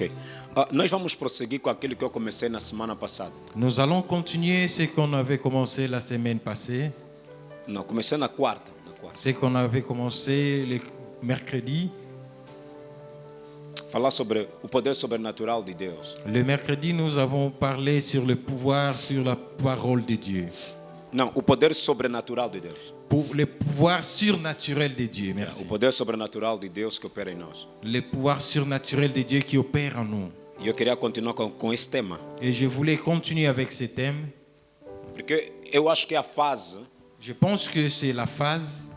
Ok. Nós vamos prosseguir com aquilo que eu comecei na semana passada. Nous allons continuer ce qu'on avait commencé la semaine passée, Não, comecei na quarta. ce qu'on avait commencé le mercredi. Falar sobre o poder sobrenatural de Deus. Le mercredi, nous avons parlé sur le pouvoir, sur la parole de Dieu. Não, o poder sobrenatural de Deus. Pour le pouvoir surnaturel de Dieu, O merci. poder sobrenatural de Deus que opera em nós. Le pouvoir surnaturel de Dieu qui opère en nous. E eu queria continuar com esse tema, Et je voulais continuer avec ce thème. porque eu acho que é a fase Je pense que c'est la phase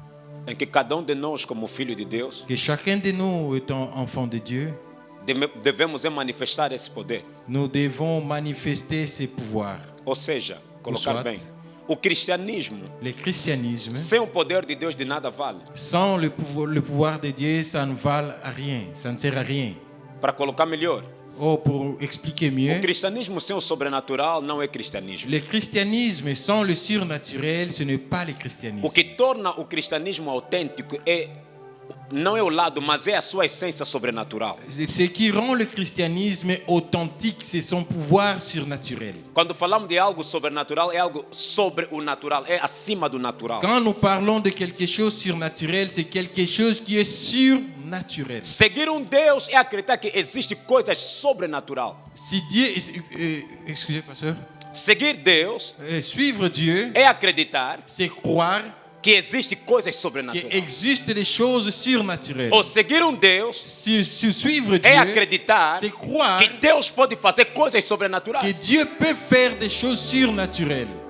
em que cada de nós, como filho de Deus, que chacun de nous, étant enfant de Dieu, devemos manifestar esse poder. nous devons manifester ce pouvoir. Ou seja, colocar soit. bem, o cristianismo Le christianisme, sem o poder de Deus de nada vale. sans le pouvoir de Dieu, ça ne vale à rien, ça ne sert à rien. Para colocar melhor, Oh, pour expliquer o mieux, cristianismo sem o sobrenatural não é cristianismo. le christianisme sans le surnaturel, ce n'est pas le christianisme. O que torna o cristianismo autêntico não é o lado, mas é a sua essência sobrenatural. Ce qui rend le christianisme authentique, c'est son pouvoir surnaturel. Quando falamos de algo sobrenatural, é algo sobre o natural, é acima do natural. Quand nous parlons de quelque chose surnaturel, c'est quelque chose qui est surnaturel. Seguir Deus é acreditar que existe coisas sobrenatural. Si Dieu, excusez pasteur, Seguir Deus suivre Dieu, é acreditar c'est croire que existe coisas qu'il sobrenaturais. existe des choses surnaturelles. Ou seguir Deus Si suivre é Dieu, acreditar c'est croire que Deus pode fazer coisas que sobrenaturais. Dieu peut faire des choses surnaturelles.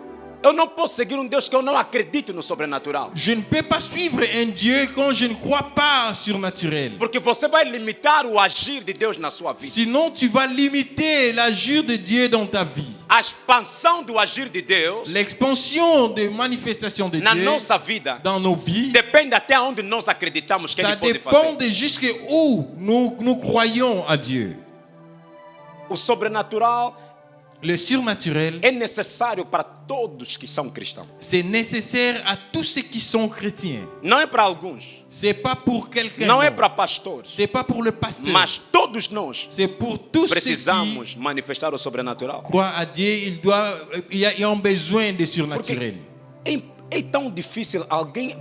Eu não posso seguir Deus que eu não acredito no sobrenatural. Je ne peux pas suivre un Dieu quand je ne crois pas au surnaturel. Porque você vai limitar o agir de Deus na sua vida. Sinon, tu vas limiter l'agir de Dieu dans ta vie. A expansão do agir de Deus L'expansion des manifestations de na Dieu nossa vida dans nos vies, depende até onde nós acreditamos que ça Ele pode dépend fazer. de jusqu'où nous croyons à Dieu. O sobrenatural Le surnaturel, é necessário para todos que são cristãos. c'est nécessaire à tous ceux qui sont chrétiens. Não é para alguns, C'est pas pour quelqu'un. não é non. para pastores, C'est pas pour le pasteur. mas todos nós C'est pour tous ceux qui precisamos manifestar o sobrenatural. croient à Dieu. Ils ont besoin de surnaturel. É tão difícil alguém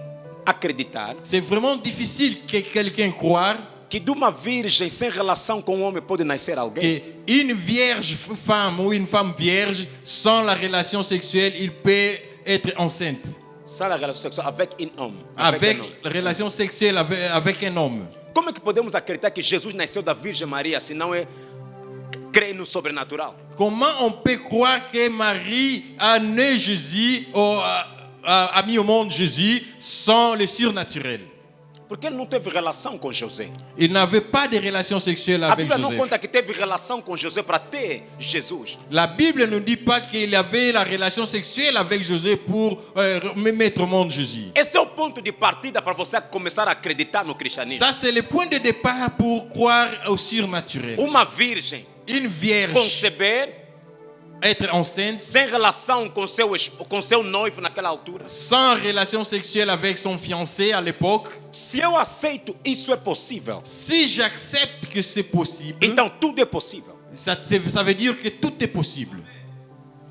acreditar C'est vraiment difficile que quelqu'un croire que de uma virgem sem relação com um homem pode nascer alguém. qu'une vierge femme ou une femme vierge, sans la relation sexuelle, il peut être enceinte. Sans la relation sexuelle avec un homme. Avec un homme. la relation sexuelle avec un homme. Como é que podemos acreditar que Jesus nasceu da Virgem Maria se não é crer no sobrenatural? Comment on peut croire que Marie a né Jésus, ou a mis au monde Jésus, sans le surnaturel? Porque ele não teve relação com José. Il n'avait pas de relation sexuelle A avec Bíblia não Joseph. conta que teve relação com José para ter Jesus. La Bible ne dit pas qu'il avait la relation sexuelle avec José pour mettre au monde Jésus. Esse é o ponto de partida para você começar a acreditar no cristianismo. Ça, c'est le point de départ pour croire au surnaturel. Uma virgem Une vierge conceber être enceinte sem relação com seu noivo naquela altura. sans relation sexuelle avec son fiancé à l'époque. Se eu aceito, isso é possível. Si j'accepte que c'est possible, Então tudo é possível. ça veut dire que tout est possible.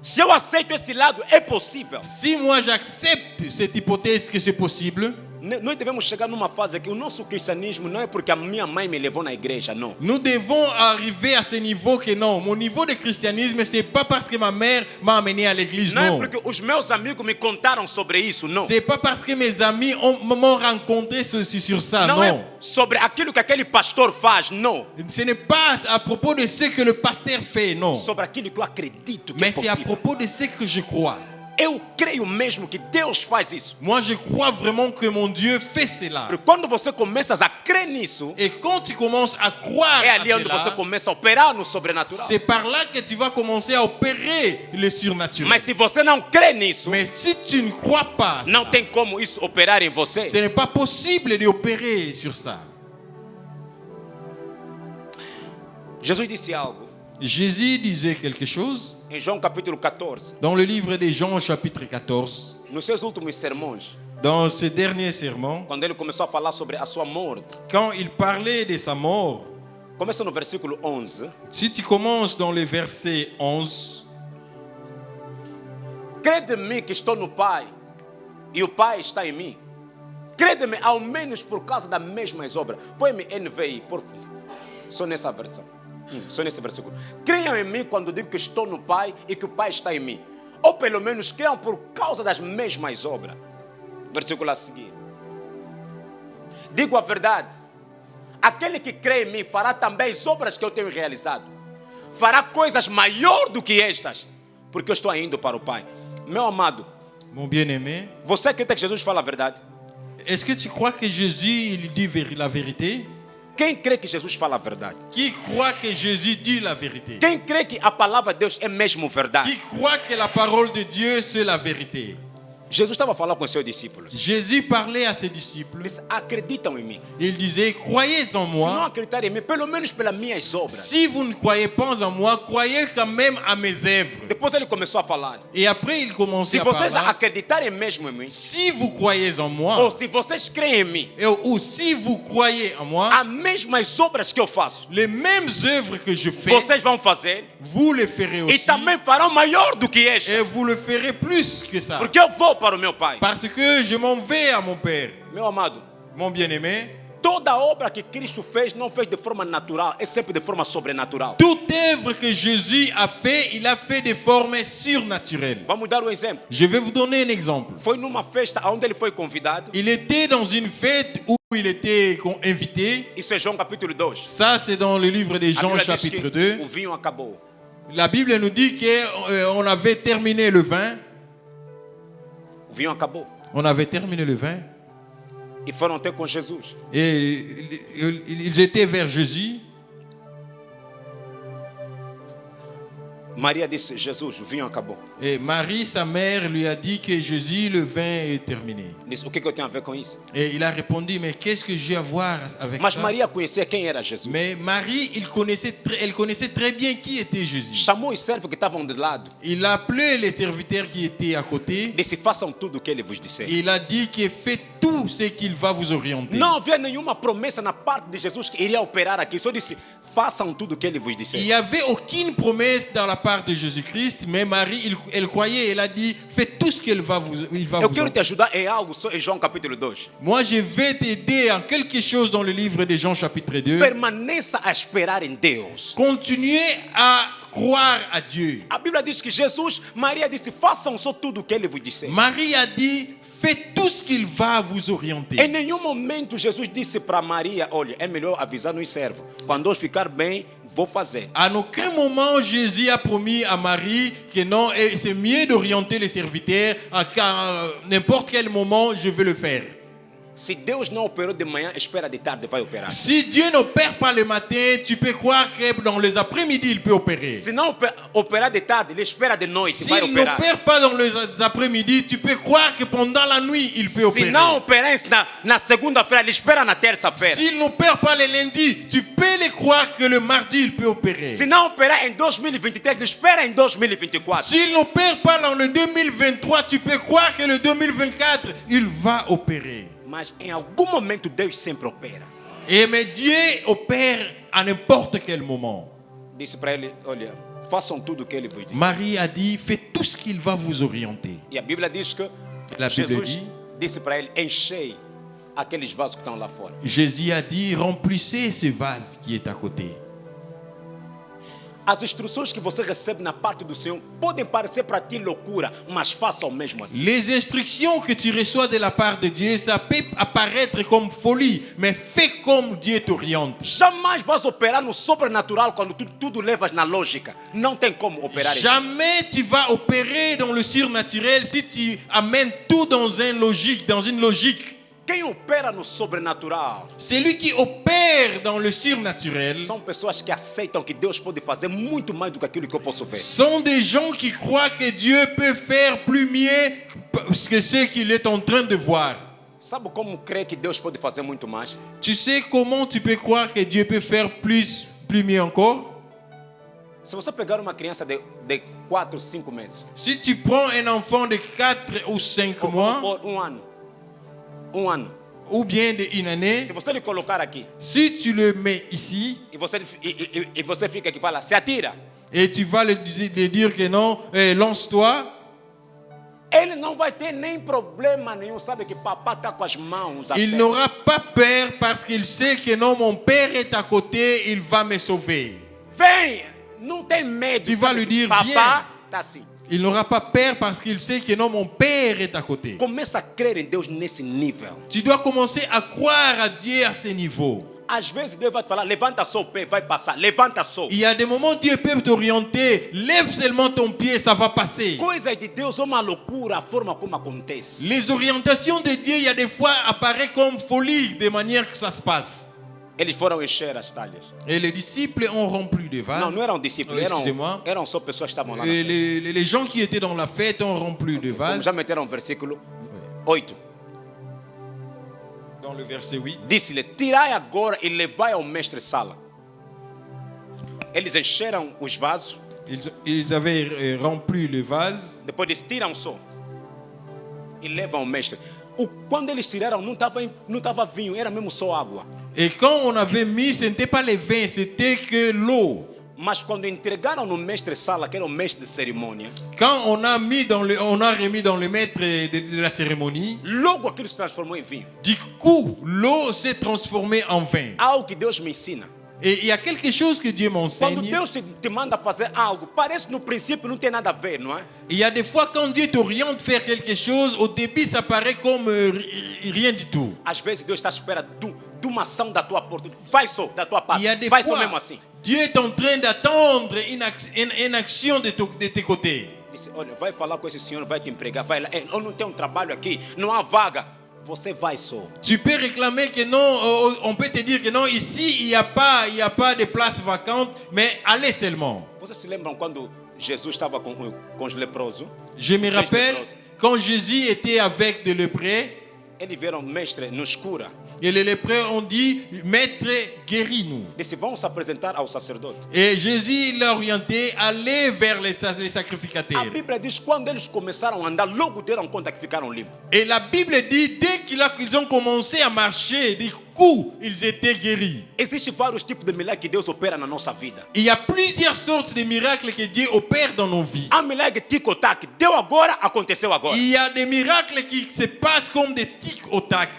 Se eu aceito esse lado, é possível. Si moi j'accepte cette hypothèse que c'est possible, Nós devemos chegar numa fase que o nosso cristianismo não é porque a minha mãe me levou na igreja, não. nous devons arriver à ce niveau que non, mon niveau de christianisme, c'est pas parce que ma mère m'a amené à l'église, Não é non. porque os meus amigos me contaram sobre isso, não. C'est pas parce que mes amis m'ont rencontré sur ça, Não non. é sobre aquilo que aquele pastor faz, não. Ce n'est pas à propos de ce que le pasteur fait, non. Sobre aquilo que eu acredito que Mais é c'est à possível. propos de ce que je crois. Eu creio mesmo que Deus faz isso. Moi, je crois vraiment que mon Dieu fait cela. Porque quando você começa a crer nisso, Et quand tu commences à croire é à ali onde você cela, começa a operar no sobrenatural. c'est par là que tu vas commencer à opérer le surnaturel. Mas se você não crê nisso, Mais si tu ne crois pas, não ça, tem como isso operar em você. ce n'est pas possible d'opérer sur ça. Jesus disse algo Jésus disait quelque chose em João capítulo 14, dans le livre de Jean chapitre 14, nos seus últimos sermões, dans ce dernier sermon, quando ele começou a falar sobre a sua morte. quand il parlait de sa mort. Começa no versículo 11. Si tu commences dans le verset 11, Crede-me que estou no Pai e o Pai está em mim. Crede-me ao menos por causa das mesmas obras. Põe-me NVI, por favor. Só nessa versão. Só nesse versículo. Creiam em mim quando digo que estou no Pai e que o Pai está em mim. Ou pelo menos creiam por causa das mesmas obras. Versículo a seguir. Digo a verdade. Aquele que crê em mim fará também as obras que eu tenho realizado. Fará coisas maiores do que estas. Porque eu estou indo para o Pai. Meu amado, mon bien-aimé, você acredita que Jesus fala a verdade? est-ce que tu crois que Jésus il dit la vérité? Quem crê que Jesus fala a verdade? Qui croit que Jésus dit la vérité? Quem crê que a palavra de Deus é mesmo verdade? Qui croit que la parole de Dieu c'est la vérité? Jesus estava falando com seus discípulos. Jésus parlait à ses disciples. Eles acreditam em mim. Il disait, croyez en Se não moi. acreditarem em mim, pelo menos pelas minhas obras. Si vous ne croyez pas en moi, croyez quand même à mes œuvres. Depois ele começou a falar. Et après, il commençait Se à vocês parler. acreditarem mesmo em mim, Si vous croyez en ou moi, se vocês creem em mim, ou si vous croyez en moi, as mesmas obras que eu faço, les mêmes œuvres que je fais, vocês vão fazer vous les ferez e aussi. também farão maior do que esta. Et vous le ferez plus que ça. Porque eu vou para o meu Pai. Parce que je m'en vais à mon Père. Meu amado, Mon bien-aimé, toda obra que Cristo fez não fez de forma natural, é sempre de forma sobrenatural. toute œuvre que Jésus a fait, il a fait de forme surnaturelle. Vamos dar um exemplo. Je vais vous donner un exemple. Foi numa festa onde ele foi convidado. Il était dans une fête où il était invité. Isso é João capítulo 2. Ça, c'est dans le livre de A Jean Bíblia diz chapitre que 2. o vinho acabou. La Bible nous dit qu'on avait terminé le vin. O vinho acabou. On avait terminé le vin. E foram ter com Jesus. Et ils étaient vers Jésus. Maria disse: Jesus, o vinho acabou. Et Marie, sa mère, lui a dit que Jésus, le vin est terminé. Disse: o que eu tenho a ver com isso? Et il a répondu, mais qu'est-ce que j'ai à voir avec Mas ça? Maria conhecia quem era Jesus. Mais Marie, elle connaissait très bien qui était Jésus. Chamou os servos que estavam de lado. Il a appelé les serviteurs qui étaient à côté. Disse: façam tudo o que ele vos disser. Il a dit que faites tout ce qu'il va vous orienter. Não havia nenhuma promessa na parte de Jesus que iria operar aqui. Só disse: façam tudo o que ele vos disser. Il n'y avait aucune promesse dans la part de Jésus-Christ, mais Marie, elle croyait, elle a dit, faites tout ce qu'il va vous Eu quero te orienter. ajudar em algo só em João capítulo 2. Moi, je vais t'aider en quelque chose dans le livre de Jean chapitre 2. Permaneça a esperar em Deus. Continuez à croire à Dieu. A Bíblia diz que Jesus, Maria disse: façam só tudo o que ele vos disser. Marie a dit, faites tout ce qu'il va vous Em orienter. nenhum momento Jesus disse para Maria: olha, é melhor avisar nos servos. Quando eu ficar bem, vou fazer. À aucun moment, Jésus a promis à Marie que non, c'est mieux d'orienter les serviteurs, car n'importe quel moment, je vais le faire. Se Deus não operou de manhã, espera de tarde, vai operar. Si Dieu n'opère pas le matin, tu peux croire que dans les après-midi, il peut opérer. Se não operar de tarde, ele espera de noite, vai S'il operar. n'opère pas dans les après-midi, tu peux croire que pendant la nuit, il peut Se opérer. não operar na segunda-feira, ele espera na terça-feira. S'il n'opère pas le lundi, tu peux le croire que le mardi, il peut opérer. Se não operar em 2023, ele espera em 2024. S'il n'opère pas dans le 2023, tu peux croire que le 2024, il va opérer. Mas em algum momento Deus sempre opera. Et mais Dieu opère à n'importe quel moment. Disse para ele: olha, façam tudo o que ele vos disse. Marie a dit, faites tout ce qu'il va vous orienter. E a Bíblia diz que La Bible Jesus dit, disse para ele: enchei aqueles vasos que estão lá fora. Jésus a dit, remplissez ce vase qui est à côté. As instruções que você recebe na parte do Senhor podem parecer para ti loucura, mas faça o mesmo assim. Les instructions que tu reçois de la part de Dieu, ça peut apparaître comme folie, mais fais comme Dieu t'oriente. Jamais vas operar no sobrenatural quando tudo levas na lógica. Não tem como operar. Jamais tu vas opérer dans le surnaturel si tu amènes tout dans une logique. Quem opera no sobrenatural Celui qui opère dans le surnaturel são pessoas que aceitam que Deus pode fazer muito mais do que aquilo que eu posso ver. sont des gens qui croient que Dieu peut faire plus mieux que ce qu'il est en train de voir. Sabe como crê que Deus pode fazer muito mais? Tu sais comment tu peux croire que Dieu peut faire plus mieux encore? Se você pegar uma criança de 4, 5 meses, Si tu prends un enfant de 4 ou 5 mois, ou um ano, ou bien d'une année, se você lhe colocar aqui, si tu le mets ici, e você fica aqui e fala, se atira, et tu vas le dire que non, lance-toi, ele não vai ter nem problema nenhum, sabe que papá está com as mãos il abertas. n'aura pas peur parce qu'il sait que non, mon père est à côté, il va me sauver. Vem, não tem medo, Tu vas sabe lui que dire, papá viens. está assim. Il n'aura pas peur parce qu'il sait que non, mon père est à côté. Começa a crer em Deus nesse nível. Tu dois commencer à croire à Dieu à ce niveau. Às vezes Deus vai te falar, levanta só o pé, vai passar, levanta só. Il y a des moments où Dieu peut t'orienter. Lève seulement ton pied, ça va passer. Coisas de Deus é uma loucura a forma como acontece. Les orientations de Dieu, il y a des fois, apparaissent comme folie, de manière que ça se passe. Eles foram encher as talhas. Et les disciples ont rempli des vases. Não, não eram discípulos, Excusez-moi. eram só pessoas que estavam lá na Et frente. les gens qui étaient dans la fête ont rempli des Como vases. já meteram o versículo 8. Dans le verset 8. Disse-lhe, tirai agora e levai ao mestre Sala. Eles encheram os vasos. Ils avaient rempli le vase. Depois disse, tiram só. E levam ao mestre. Quando eles tiraram, não estava vinho, era mesmo só água. Et quand on avait mis, ce n'était pas le vin, c'était que l'eau. Mas quando entregaram no mestre Sala, que era o mestre de cerimônia, Quand on a remis dans le maître de la cérémonie, logo aquilo se transformou em vinho. du coup, l'eau s'est transformée en vin. Algo que Deus me ensina. Et il y a quelque chose que Dieu Quando m'enseigne. Deus te manda fazer algo, parece que no princípio não tem nada a ver, não é? Il y a des fois quand Dieu t'oriente faire quelque chose, au début ça paraît comme rien du tout. Às vezes Deus está à espera de uma ação da tua porta. Vai só, da tua parte. Il y a des Vai só fois, mesmo assim. Dieu est en train d'attendre une action de tes côtés. Disse, olha, vai falar com esse senhor, vai te empregar, vai lá. Eu não tenho trabalho aqui, não há vaga. Você vai só. Tu peux réclamer que non, on peut te dire que non, ici il n'y a pas de place vacante, mais allez seulement. Vocês se lembram quando Jesus estava com os leprosos? Je me rappelle quand Jésus était avec des lépreux, Eles viram mestre no escuro. et les lépreux ont dit, Maître, guéris-nous. Disse, vão se apresentar ao sacerdote. Et Jésus l'a orienté à aller vers les A sacrificateurs. Bíblia diz, quando eles começaram a andar, logo deram conta que ficaram limpos. Et la Bible dit, dès qu'ils ont commencé à marcher, du coup, ils étaient guéris. Existem vários tipos de milagres que Deus opera na nossa vida. Il y a plusieurs sortes de miracles que Dieu opère dans nos vies. Há milagre tico-tac. Deu agora, aconteceu agora. Il y a des miracles qui se passent comme des tics au tac.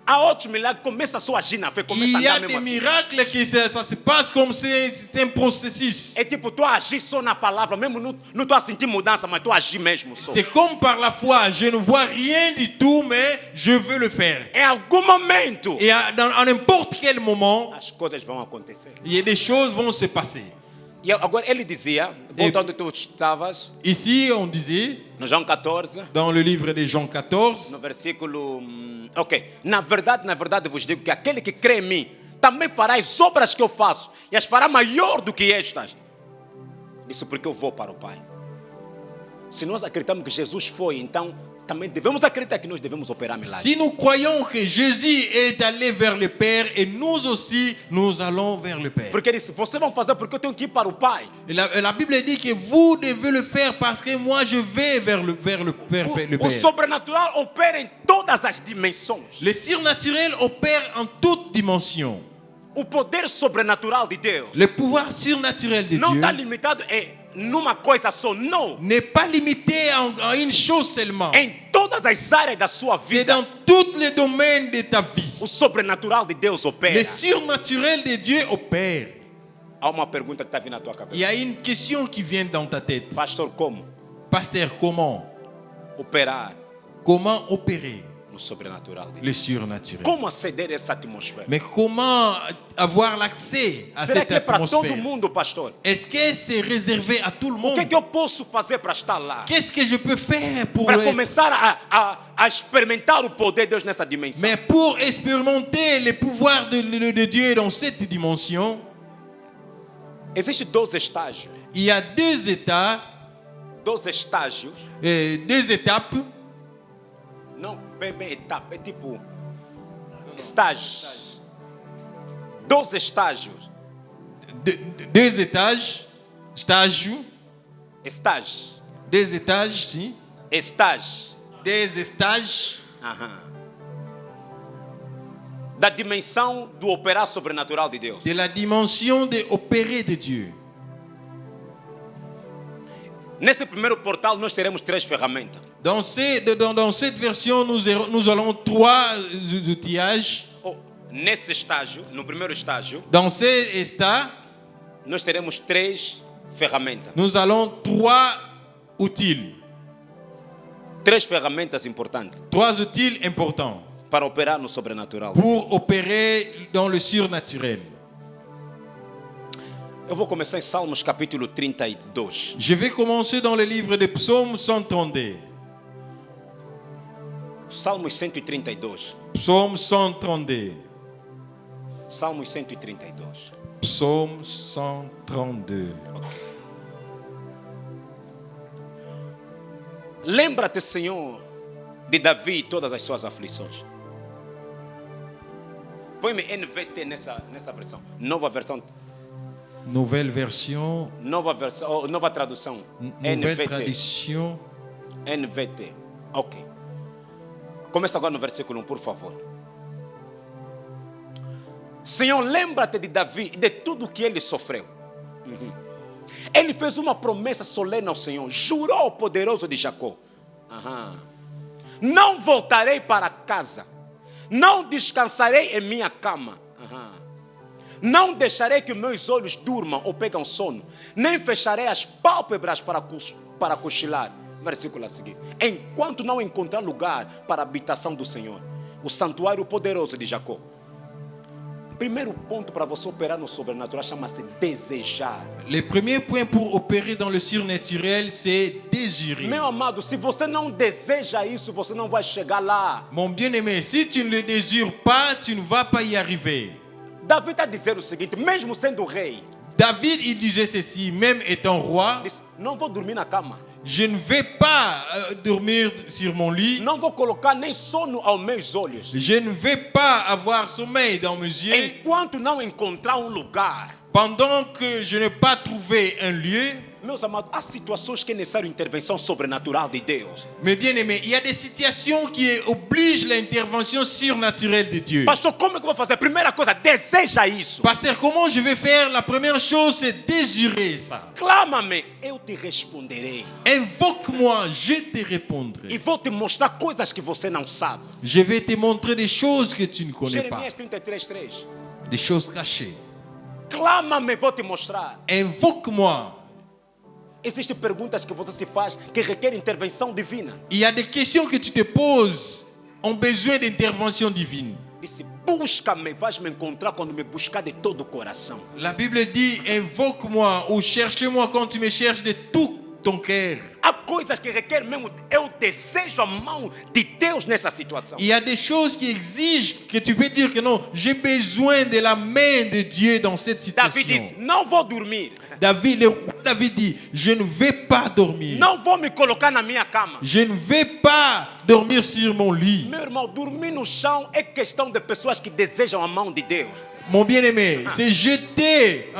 Há outros milagres que começam só a agir na fé, começa a Il y a andar des mesmo assim. miracles qui ça se passe comme c'est un processus. É tipo, tu agir só na palavra, mesmo não tu a sentir mudança, mas tu agir mesmo só. C'est comme par la foi, je ne vois rien du tout, mais je veux le faire. Em algum momento, Et à n'importe quel moment, as coisas vão acontecer. il y a des choses vont se passer. E agora ele dizia, voltando tu estavas, Ici, on disait, no João 14, dans le livre de Jean 14, no versículo... Ok, na verdade vos digo que aquele que crê em mim, também fará as obras que eu faço, e as fará maior do que estas. Isso porque eu vou para o Pai. Se nós acreditamos que Jesus foi, então também devemos acreditar que nós devemos operar milagres. si nous croyons que Jésus est allé vers le Père, et nous aussi, nous allons vers le Père. Porque ele disse, vocês vão fazer porque eu tenho que ir para o Pai. Et la Bible dit que vous devez le faire parce que moi je vais vers le Père. O sobrenatural opera em todas as dimensões. Le surnaturel opère en toute dimension. O poder sobrenatural de Deus Le pouvoir surnaturel de não Dieu está limitado numa coisa só, não. n'est pas limité à une chose seulement. Em todas as áreas da sua C'est vida, dans tous les domaines de ta vie. o sobrenatural de Deus opera. Le surnaturel de Dieu opère. Há uma pergunta que está vindo na tua Il y cabeça. a une question qui vient dans ta tête. Pastor, como Pasteur, comment operar opérer no sobrenatural de Deus? le surnaturel? Como aceder a essa atmosfera? Mais comment avoir l'accès à Será cette que é para todo atmosphère? mundo, pastor? Est-ce que c'est réservé à tout le O monde? que eu posso fazer para estar lá? Qu'est-ce que je peux faire pour Para começar a experimentar o poder de Deus nessa dimensão? Mais pour expérimenter les pouvoirs de Dieu dans cette dimension, Existem 12 estágios. il y a deux états, 12 estágios. deux étapes. Não, bem etapa. É tipo estágios. 12 estágios. Deux étages, estágio, Estágios. deux étages, sim. Estágios. Des estágios. Aham. da dimensão do operar sobrenatural de Deus. de la dimension de opérer de Dieu. Nesse primeiro portal nós teremos 3 ferramentas. Dans cette version, nous allons 3 outillages. Nesse estágio, no primeiro estágio, Dans ce état, nós teremos 3 ferramentas. nous allons 3 outils. 3 ferramentas importantes 3 outils importants para operar no sobrenatural. pour opérer dans le surnaturel. Eu vou começar em Salmos capítulo 32. Je vais commencer dans le livre de Psaume 132. Salmos 132. Psaume 132. Salmos 132. Psaume 132. Lembra-te, Senhor, de Davi e todas as suas aflições. Põe-me NVT nessa versão. Nova versão. Nouvelle version. Nova tradução. Nouvelle NVT. tradition. NVT. Ok. Começa agora no versículo 1, por favor. Senhor, lembra-te de Davi e de tudo que ele sofreu. Ele fez uma promessa solene ao Senhor. Jurou ao poderoso de Jacó. Não voltarei para casa. Não descansarei em minha cama. Não deixarei que meus olhos durmam ou pegam sono. Nem fecharei as pálpebras para cochilar. Versículo a seguir. Enquanto não encontrar lugar para a habitação do Senhor, o santuário poderoso de Jacó. Primeiro ponto para você operar no sobrenatural chama-se desejar. Le premier point pour opérer dans le surnaturel, c'est désirer. Meu amado, se você não deseja isso, você não vai chegar lá. Mon bien-aimé, si tu ne le désires pas, tu ne vas pas y arriver. Davi está dizendo o seguinte, mesmo sendo rei, David, il disait ceci, même étant roi, disse, não vou dormir na cama. je ne vais pas dormir sur mon lit. Não vou colocar nem sono aos meus olhos. Je ne vais pas avoir sommeil dans mes yeux Enquanto não encontrar lugar. pendant que je n'ai pas trouvé un lieu. Meus amados, há situações que é necessário intervenção sobrenatural de Deus. Mais bien aimé, il y a des situations qui obligent l'intervention surnaturelle de Dieu. Pastor, como é que eu vou fazer? Primeira coisa, deseja isso. Pasteur, comment je vais faire? La première chose, c'est désirer ça. Clama-me, eu te responderei. Invoque-moi, je te répondrai. E vou te mostrar coisas que você não sabe. Je vais te montrer des choses que tu ne connais pas. Jeremias 33:3. Des choses cachées. Clama-me, vou te mostrar. Invoque-moi. Existem perguntas que você se faz que requerem intervenção divina. Il y a des questions que tu te poses ont besoin d'intervention divine. Disse, busca-me, vais-me encontrar quando me buscar de todo o coração. La Bible dit, invoque-moi ou cherche-moi quand tu me cherches de tout ton cœur. Há coisas que requerem mesmo, eu desejo a mão de Deus nessa situação. Il y a des choses qui exigent que tu peux dire que non, j'ai besoin de la main de Dieu dans cette situation. Davi disse, não vou dormir. Le roi David dit, je ne vais pas dormir. Não vou me colocar na minha cama. Je ne vais pas dormir sur mon lit. Meu irmão, dormir no chão é questão de pessoas que desejam a mão de Deus. Mon bien-aimé, c'est jeter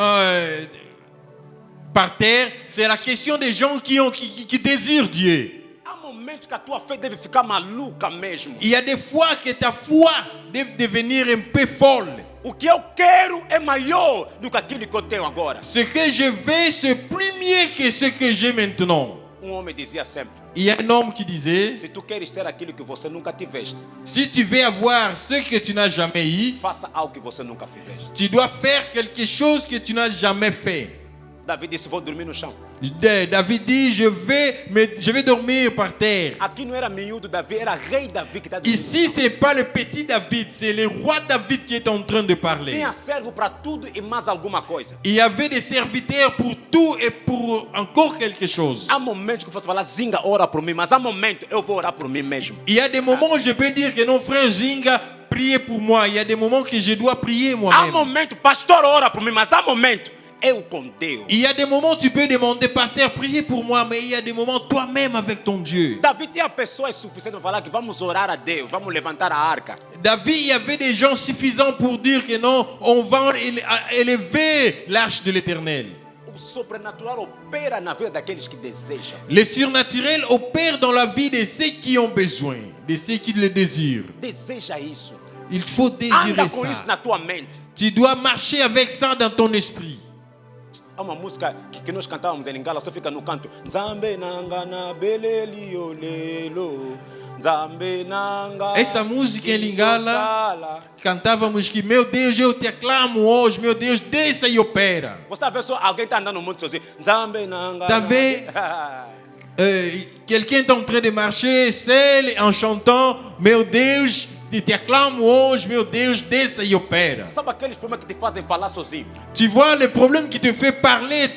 par terre, c'est la question des gens qui désirent Dieu. Há momentos que a tua fé deve ficar maluca mesmo. Il y a des fois que ta foi deve devenir un peu folle. O que eu quero é maior do que aquilo que eu tenho agora. Ce que je veux, c'est plus mieux que ce que j'ai maintenant. Homem dizia sempre, Il y a un homme qui disait, se tu queres ter aquilo que você nunca tiveste, si tu veux avoir ce que tu n'as jamais eu, faça algo que você nunca fizeste. tu dois faire quelque chose que tu n'as jamais fait. Davi disse, vou dormir no chão. David dit, je vais dormir par terre. Aqui não era miúdo Davi, era rei Davi que está dizendo. Ici, ce n'est pas le petit David, c'est le roi David qui est en train de parler. Tinha servo para tudo e mais alguma coisa. Il y avait des serviteurs pour tout et pour encore quelque chose. Há momentos que eu posso falar, Zinga, ora por mim, mas há momentos eu vou orar por mim mesmo. Il y a des moments où je peux dire que non, frère Zinga, priez pour moi. Il y a des moments que je dois prier Há moi-même. momentos, pastor, ora por mim, mas há momentos eu com Deus. Il y a des moments où tu peux demander, pasteur, priez pour moi, mais il y a des moments toi-même avec ton Dieu. Davi tinha pessoas suficientes para falar que vamos orar a Deus, vamos levantar a arca. David, il y avait des gens suffisants pour dire que non, on va élever l'arche de l'Éternel. O sobrenatural opera na vida daqueles que desejam. Le surnaturel opère dans la vie de ceux qui ont besoin, de ceux qui le désirent. Deseja isso. Il faut désirer Anda com isso ça. na tua mente. Tu dois marcher avec ça dans ton esprit. Há uma música que nós cantávamos em Lingala, só fica no canto. Nzambe nanga na beleli olelo. Nzambe nanga. Essa música em Lingala cantávamos que, meu Deus, eu te aclamo hoje, meu Deus, desça e opera. Você está vendo só alguém está andando no mundo sozinho. Nzambe nanga. Tá vendo? Quelqu'un est en train de marcher seul en chantant, meu Deus, eu te aclamo hoje, meu Deus, desça e opera. Sabe aqueles problemas que te fazem falar sozinho? Tu vois le problème qui te fait parler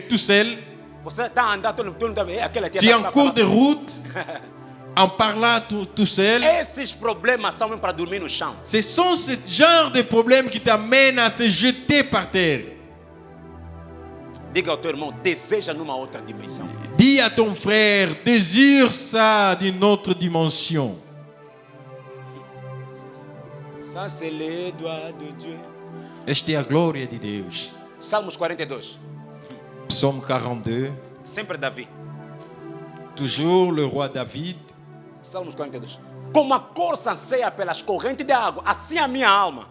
tout seul. Você está andando, todo mundo está vendo. Aquela Tu es en cours de route, en parlant tout seul. Esses problemas são mesmo para dormir no chão. Ce sont ce genre de problèmes qui t'amènent à se jeter par terre. Diga ao teu irmão, deseja numa outra dimensão. Dis à ton frère, désire ça d'une autre dimension. Ça c'est les doigts de Dieu. Esta é a glória de Deus. Salmos 42. Psaume 42. Sempre Davi. Toujours le roi David. Salmos 42. Como a corça anseia pelas correntes de água, assim a minha alma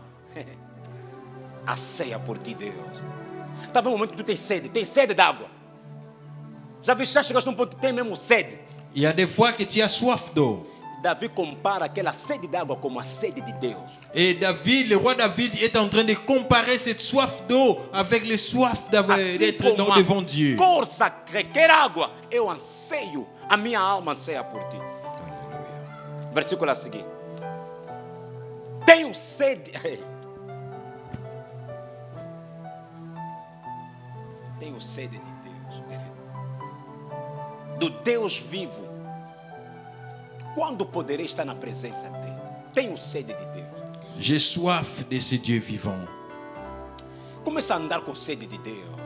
anseia por ti, Deus. Está vendo um momento que tu tens sede d'água. Já vi, já chegaste num ponto que tem mesmo sede. Il y a des fois que tu as soif d'eau. Davi compara aquela sede d'água como a sede de Deus. Et David, le roi David est en train de comparer cette soif d'eau avec les soif d'être como devant Dieu. Corça requer água, eu anseio, a minha alma anseia por ti. Versículo a seguir. Tenho sede. Tenho sede de Deus. Do Deus vivo. Quando poderei estar na presença dele? Tenho sede de Deus. J'ai soif de ce Dieu vivant. Começa a andar com sede de Deus.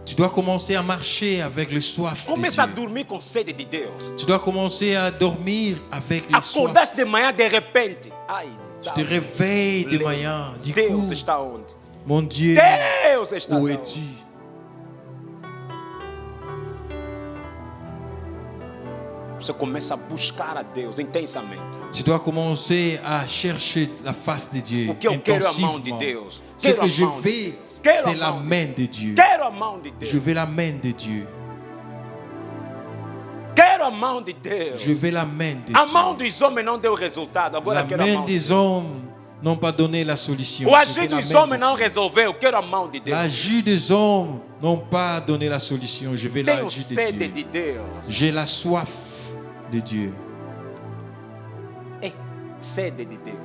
Tu dois commencer à marcher avec le soif de Começa a Dieu. dormir com sede de Deus. Tu dois commencer à dormir avec le soif. Acordaste de manhã de repente. Ai, Tu te réveilles de manhã. Du Deus coup, está onde? mon Dieu, Deus está où onde? es-tu? Você começa a buscar a Deus intensamente. Tu dois commencer à chercher la face de Dieu O que eu quero é a mão de intensivement. Deus. Ce Quero a que je mão de veux, Deus. Quero a c'est la mão de main de Dieu. Quero a mão de Deus. Je veux la main de Dieu. Quero a mão de Deus. Je veux la main de A Dieu. mão dos homens não deu resultado. Agora La quero a main mão de des Deus. hommes n'ont pas donné la solution. O Je agir veux la dos main homens de não resolveu. Quero a mão de Dieu. Deus. L'agir des hommes n'ont pas donné la solution. Je veux Tenho l'agir de sede Dieu. de Deus. J'ai la soif de Dieu. Ei, sede de Deus.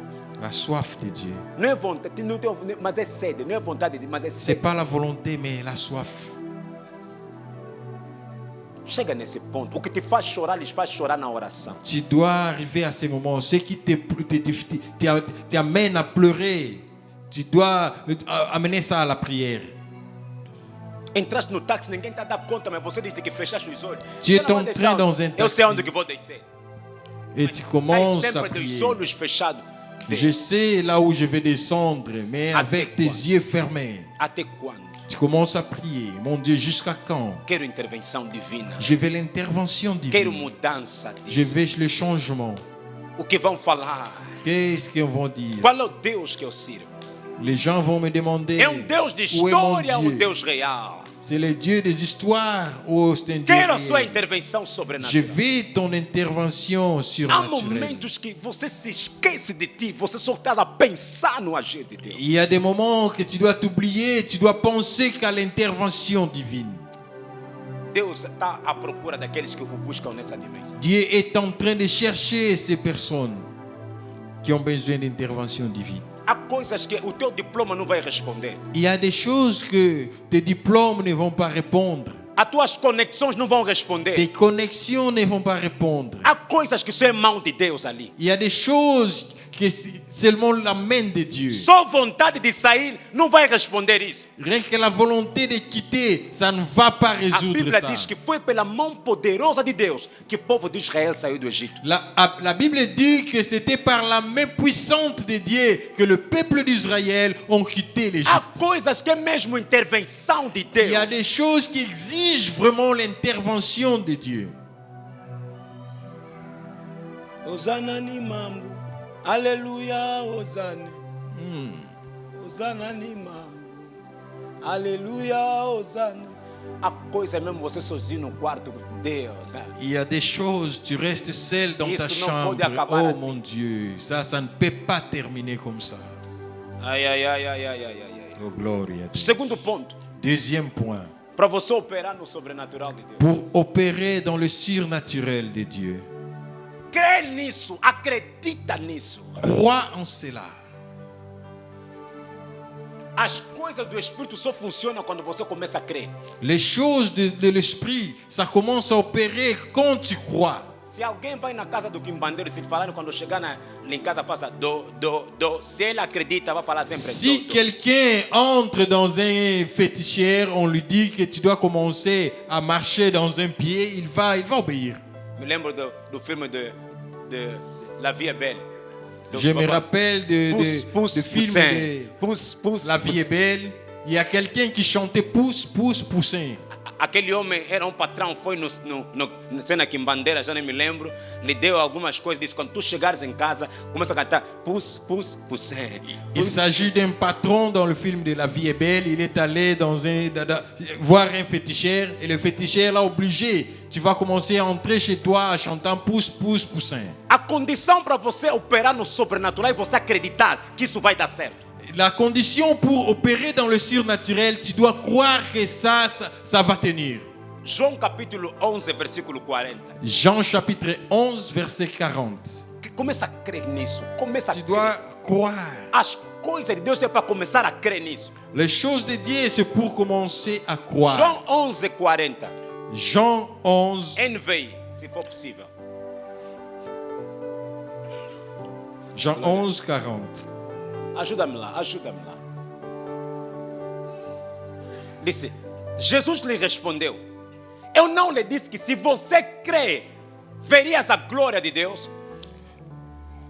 La soif de Dieu. Não é vontade, não tem, mas é sede. Não é vontade, mas é C'est sede. pas la volonté, mais la soif. Chega nesse ponto. O que te faz chorar, lhes faz chorar na oração. Tu dois arriver à ce moment. Ce qui t'amène à pleurer, tu dois amener ça à la prière. Entraste no táxi, ninguém está a dar conta, mas você diz que fechaste os olhos. Tu es Você não vai entré descer dans onde? un Eu sei taxi. onde que vou descer. Et tu Mas commences à sempre dos prier. olhos fechados. Je sais là où je vais descendre, mais avec tes Até yeux fermés. Até quando? Tu commences à prier. Mon Dieu, jusqu'à quand? Quero intervenção divina. Je veux l'intervention Quero divine. mudança Je disso. veux le changement. O que vão falar? Qu'est-ce qu'ils vont dire? Qual é o Deus que eu sirvo? Les gens vont me demander É Deus de où est mon história ou Dieu? Deus real? C'est le Dieu des histoires ou c'est un Dieu Quero a sua réel? intervenção Je sobrenatural. veux ton intervention Há surnaturelle. momentos que você se esquece de ti, você só está a pensar no agir de Deus. Il y a des moments que tu dois t'oublier, tu dois penser qu'à l'intervention divine. Deus está à procura daqueles que o buscam nessa dimensão. Dieu est en train de chercher ces personnes qui ont besoin d'intervention divine. Há coisas que o teu diploma não vai responder. Il y a des choses que tes diplômes ne vont pas répondre. As tuas conexões não vão responder. Tes connexions ne vont pas répondre. Há coisas que só é mão de Deus ali. Il y a des choses que c'est seulement la main de Dieu. Só vontade de sair não vai responder isso. Rien que la volonté de quitter, ça ne va pas A résoudre Bíblia ça. diz que foi pela mão poderosa de Deus que o povo de Israel saiu do Egito. La Bible dit que c'était par la main puissante de Dieu que le peuple d'Israël ont quitté Há l'Égypte. coisas que é mesmo intervenção de Il y a Deus. des choses qui exigent vraiment l'intervention de Dieu. Osana ni mambo. Alléluia, Hosanna. Hosanna ni mambo. Alléluia, Hosanna. A coisa mesmo você sozinho no quarto com Deus. Il y a des choses, tu restes seul dans ta Isso não chambre. pode acabar Oh assim. mon Dieu, ça ne peut pas terminer comme ça. Ai, ai, ai, ai, ai, ai, ai. Oh gloire à Dieu. Segundo ponto. Deuxième point, Para você operar no sobrenatural de Deus. pour opérer dans le surnaturel de Dieu, Crê nisso, acredita nisso. crois en cela. As coisas do Espírito só funcionam quando você começa a crer. Les choses de l'esprit, ça commence à opérer quand tu crois. Se alguém vai na casa do quimbandeiro, se falarem quando chegar lá em casa, faça do. Se ele acredita, vai falar sempre Si do. quelqu'un entre dans un féticheur, on lui dit que tu dois commencer à marcher dans un pied, il va obéir. Me lembro do filme de La Vie est Belle. Je me rappelle de film de Pousse, La Vie est Belle. Il y a quelqu'un qui chantait pousse, pousse, poussin. Aquele homem era patrão, foi no cena quimbandeira, já nem me lembro. Lhe deu algumas coisas, disse: quando tu chegares em casa, começa a cantar pousse, poussin. Il s'agit d'un patron dans le film de La Vie est Belle. Il est allé voir un féticheur et le féticheur l'a obligé. Tu vas commencer à entrer chez toi en chantant pousse, pousse, poussin. A condição para você operar no sobrenatural é você acreditar que isso vai dar certo. La condition pour opérer dans le surnaturel, tu dois croire que ça va tenir. João capítulo 11, versículo 40. Jean chapitre 11, verset 40. Começa a crer nisso. Começa a Tu crer. dois croire. As coisas de Deus é para começar a crer nisso. Les choses de Dieu, c'est pour commencer à croire. João 11, 40. Jean 11, NVI, se for possível. Jean 11, 40. Ajuda-me lá. Disse, Jesus lhe respondeu: eu não lhe disse que se você crê, verias a glória de Deus?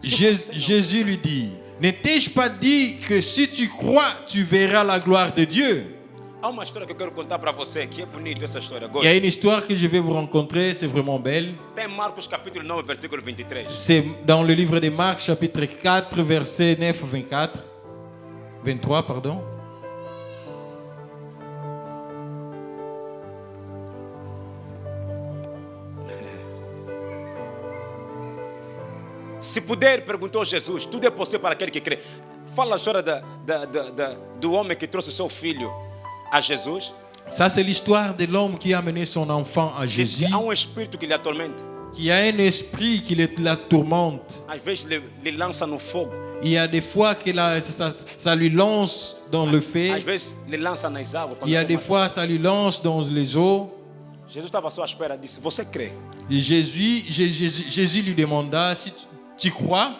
Jésus lui dit, ne t'ai-je pas dit que si tu crois, tu verras la gloire de Dieu? Há uma história que eu quero contar para você, que é bonita essa história. Il y a une histoire que je vais vous rencontrer, c'est vraiment belle. Tem Marcos capítulo 9, versículo 23. C'est dans le livre de Marc, chapitre 4, verset 9 23, pardon. Se puder, perguntou Jesus, tudo é possível para aquele que crê. Fala a história do homem que trouxe seu filho a Jesus. Ça, c'est l'histoire de l'homme qui a amené son enfant à Diz Jésus, que há espírito que lhe atormenta. qui a un esprit qui la tourmente. Às vezes lhe lança no fogo. Il y a des fois que ça lui lance dans le feu. Às vezes lhe lança nas águas. Il y a des fois ça lui lance dans les eaux. Jesus estava só à espera, disse: você crê? Et Jésus lui demanda, si tu crois?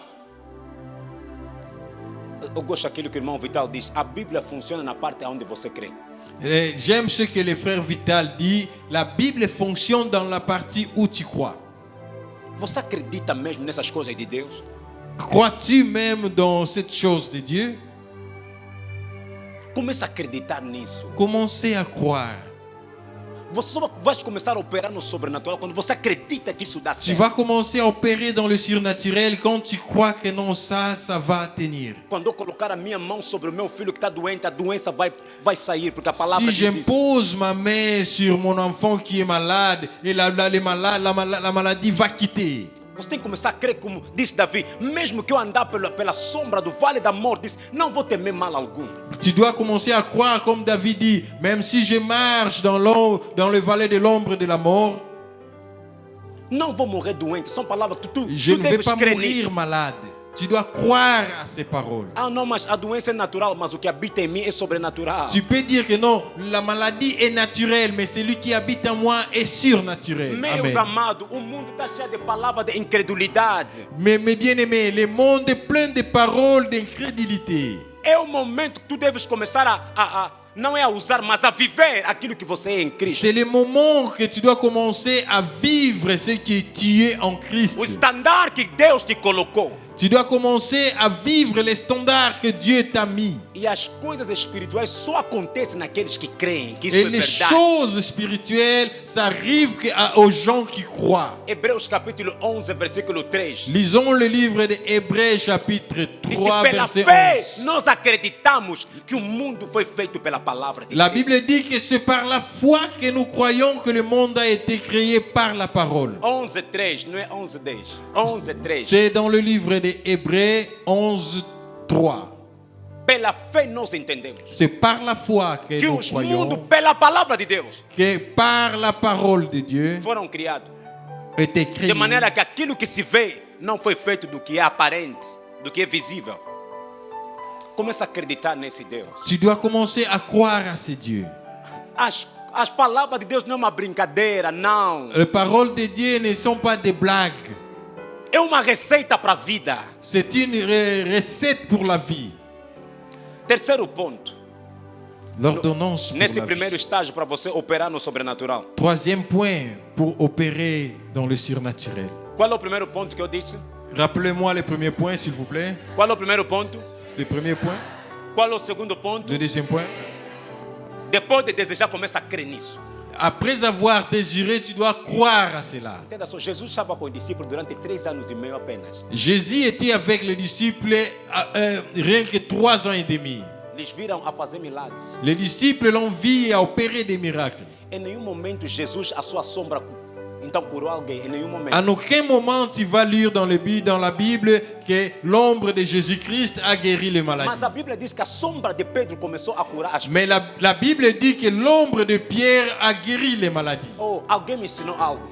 Eu gosto daquilo que o irmão Vital diz. A Bíblia funciona na parte onde você crê. J'aime ce que le frère Vital dit. La Bible fonctionne dans la partie où tu crois. Você acredita mesmo nessas coisas de Deus? Crois-tu même dans cette chose de Dieu? Começa a acreditar nisso. Commencez à croire. Você só vai começar a operar no sobrenatural quando você acredita que isso dá Tu certo. vas commencer à opérer dans le surnaturel quand tu crois que non, ça va tenir. Quando eu colocar a minha mão sobre o meu filho que está doente, a doença vai sair, porque a palavra Si diz isso. j'impose ma main sur mon enfant qui est malade, et la maladie va quitter. Você tem que começar a crer, como disse Davi, mesmo que eu andar pela sombra do vale da morte, disse, não vou temer mal algum. Tu dois commencer à croire comme David dit, même si je marche dans le vallée de l'ombre de la mort, Não vou morrer doente. São palavras que tu je ne vais deves pas crer mourir nisso. malade. Tu dois croire à ces paroles. Ah, não, mas a doença é natural, mas o que habita em mim é sobrenatural. Tu peux dire que non, la maladie est naturelle, mais celui qui habite en moi est surnaturel. Meus Amen. amados, o mundo está cheio de palavras de incredulidade. Mais mes bien-aimés, le monde est plein de paroles d'incrédulité. É o momento que tu deves começar não é a usar, mas a viver aquilo que você é em Cristo. C'est le moment que tu dois commencer à vivre ce que tu es en Christ. O estandarte que Deus te colocou. Tu dois commencer à vivre les standards que Dieu t'a mis. E as coisas espirituais só acontecem naqueles que creem que isso Et é les verdade. choses spirituelles, ça arrive aux gens qui croient. Hebreus capítulo 11, versículo 3. Lisons le livre de Hébreux chapitre Diz: 3, pela verset fé 11. nós acreditamos que o mundo foi feito pela palavra de La Deus. Bible dit que c'est par la foi que nous croyons que le monde a été créé par la parole. 11, 3, não é 11, 10. 11, 3. C'est dans le livre de Hébreux 11, 3. Pela fé nós entendemos C'est par la foi que que nous os croyons mundos, pela palavra de Deus, que par la parole de Dieu foram criados. était créé. De maneira que aquilo que se vê não foi feito do que é aparente, do que é visível. Começa a acreditar nesse Deus. Tu dois commencer à croire à ce Dieu. As palavras de Deus não é uma brincadeira, não. Les paroles de Dieu ne sont pas des blagues. É uma receita para a vida. C'est une recette pour la vie. Terceiro ponto. L'ordonnance pour Nesse la primeiro vie. estágio para você operar no sobrenatural. Troisième point pour opérer dans le surnaturel. Qual é o primeiro ponto que eu disse? Rappelez-moi les premiers points, s'il vous plaît. Qual é o primeiro ponto? Le premier point. Qual é o segundo ponto? Le deuxième point. Depois de desejar, começa a crer nisso. Après avoir désiré, tu dois croire à cela. Entenda só, Jesus estava com os discípulos durante 3 anos e meio apenas. Jésus était avec les disciples rien que 3 ans et demi. Eles viram a fazer milagres. Les disciples l'ont vu à opérer des miracles. Em nenhum momento Jesus, a sua sombra, então curou alguém. Em nenhum momento. À aucun moment tu vas lire dans la Bible que l'ombre de Jésus-Christ a guéri les maladies. Mas a Bíblia diz que a sombra de Pedro começou a curar as Mais pessoas. la Bible dit que l'ombre de Pierre a guéri les maladies. Oh, alguém me ensinou algo.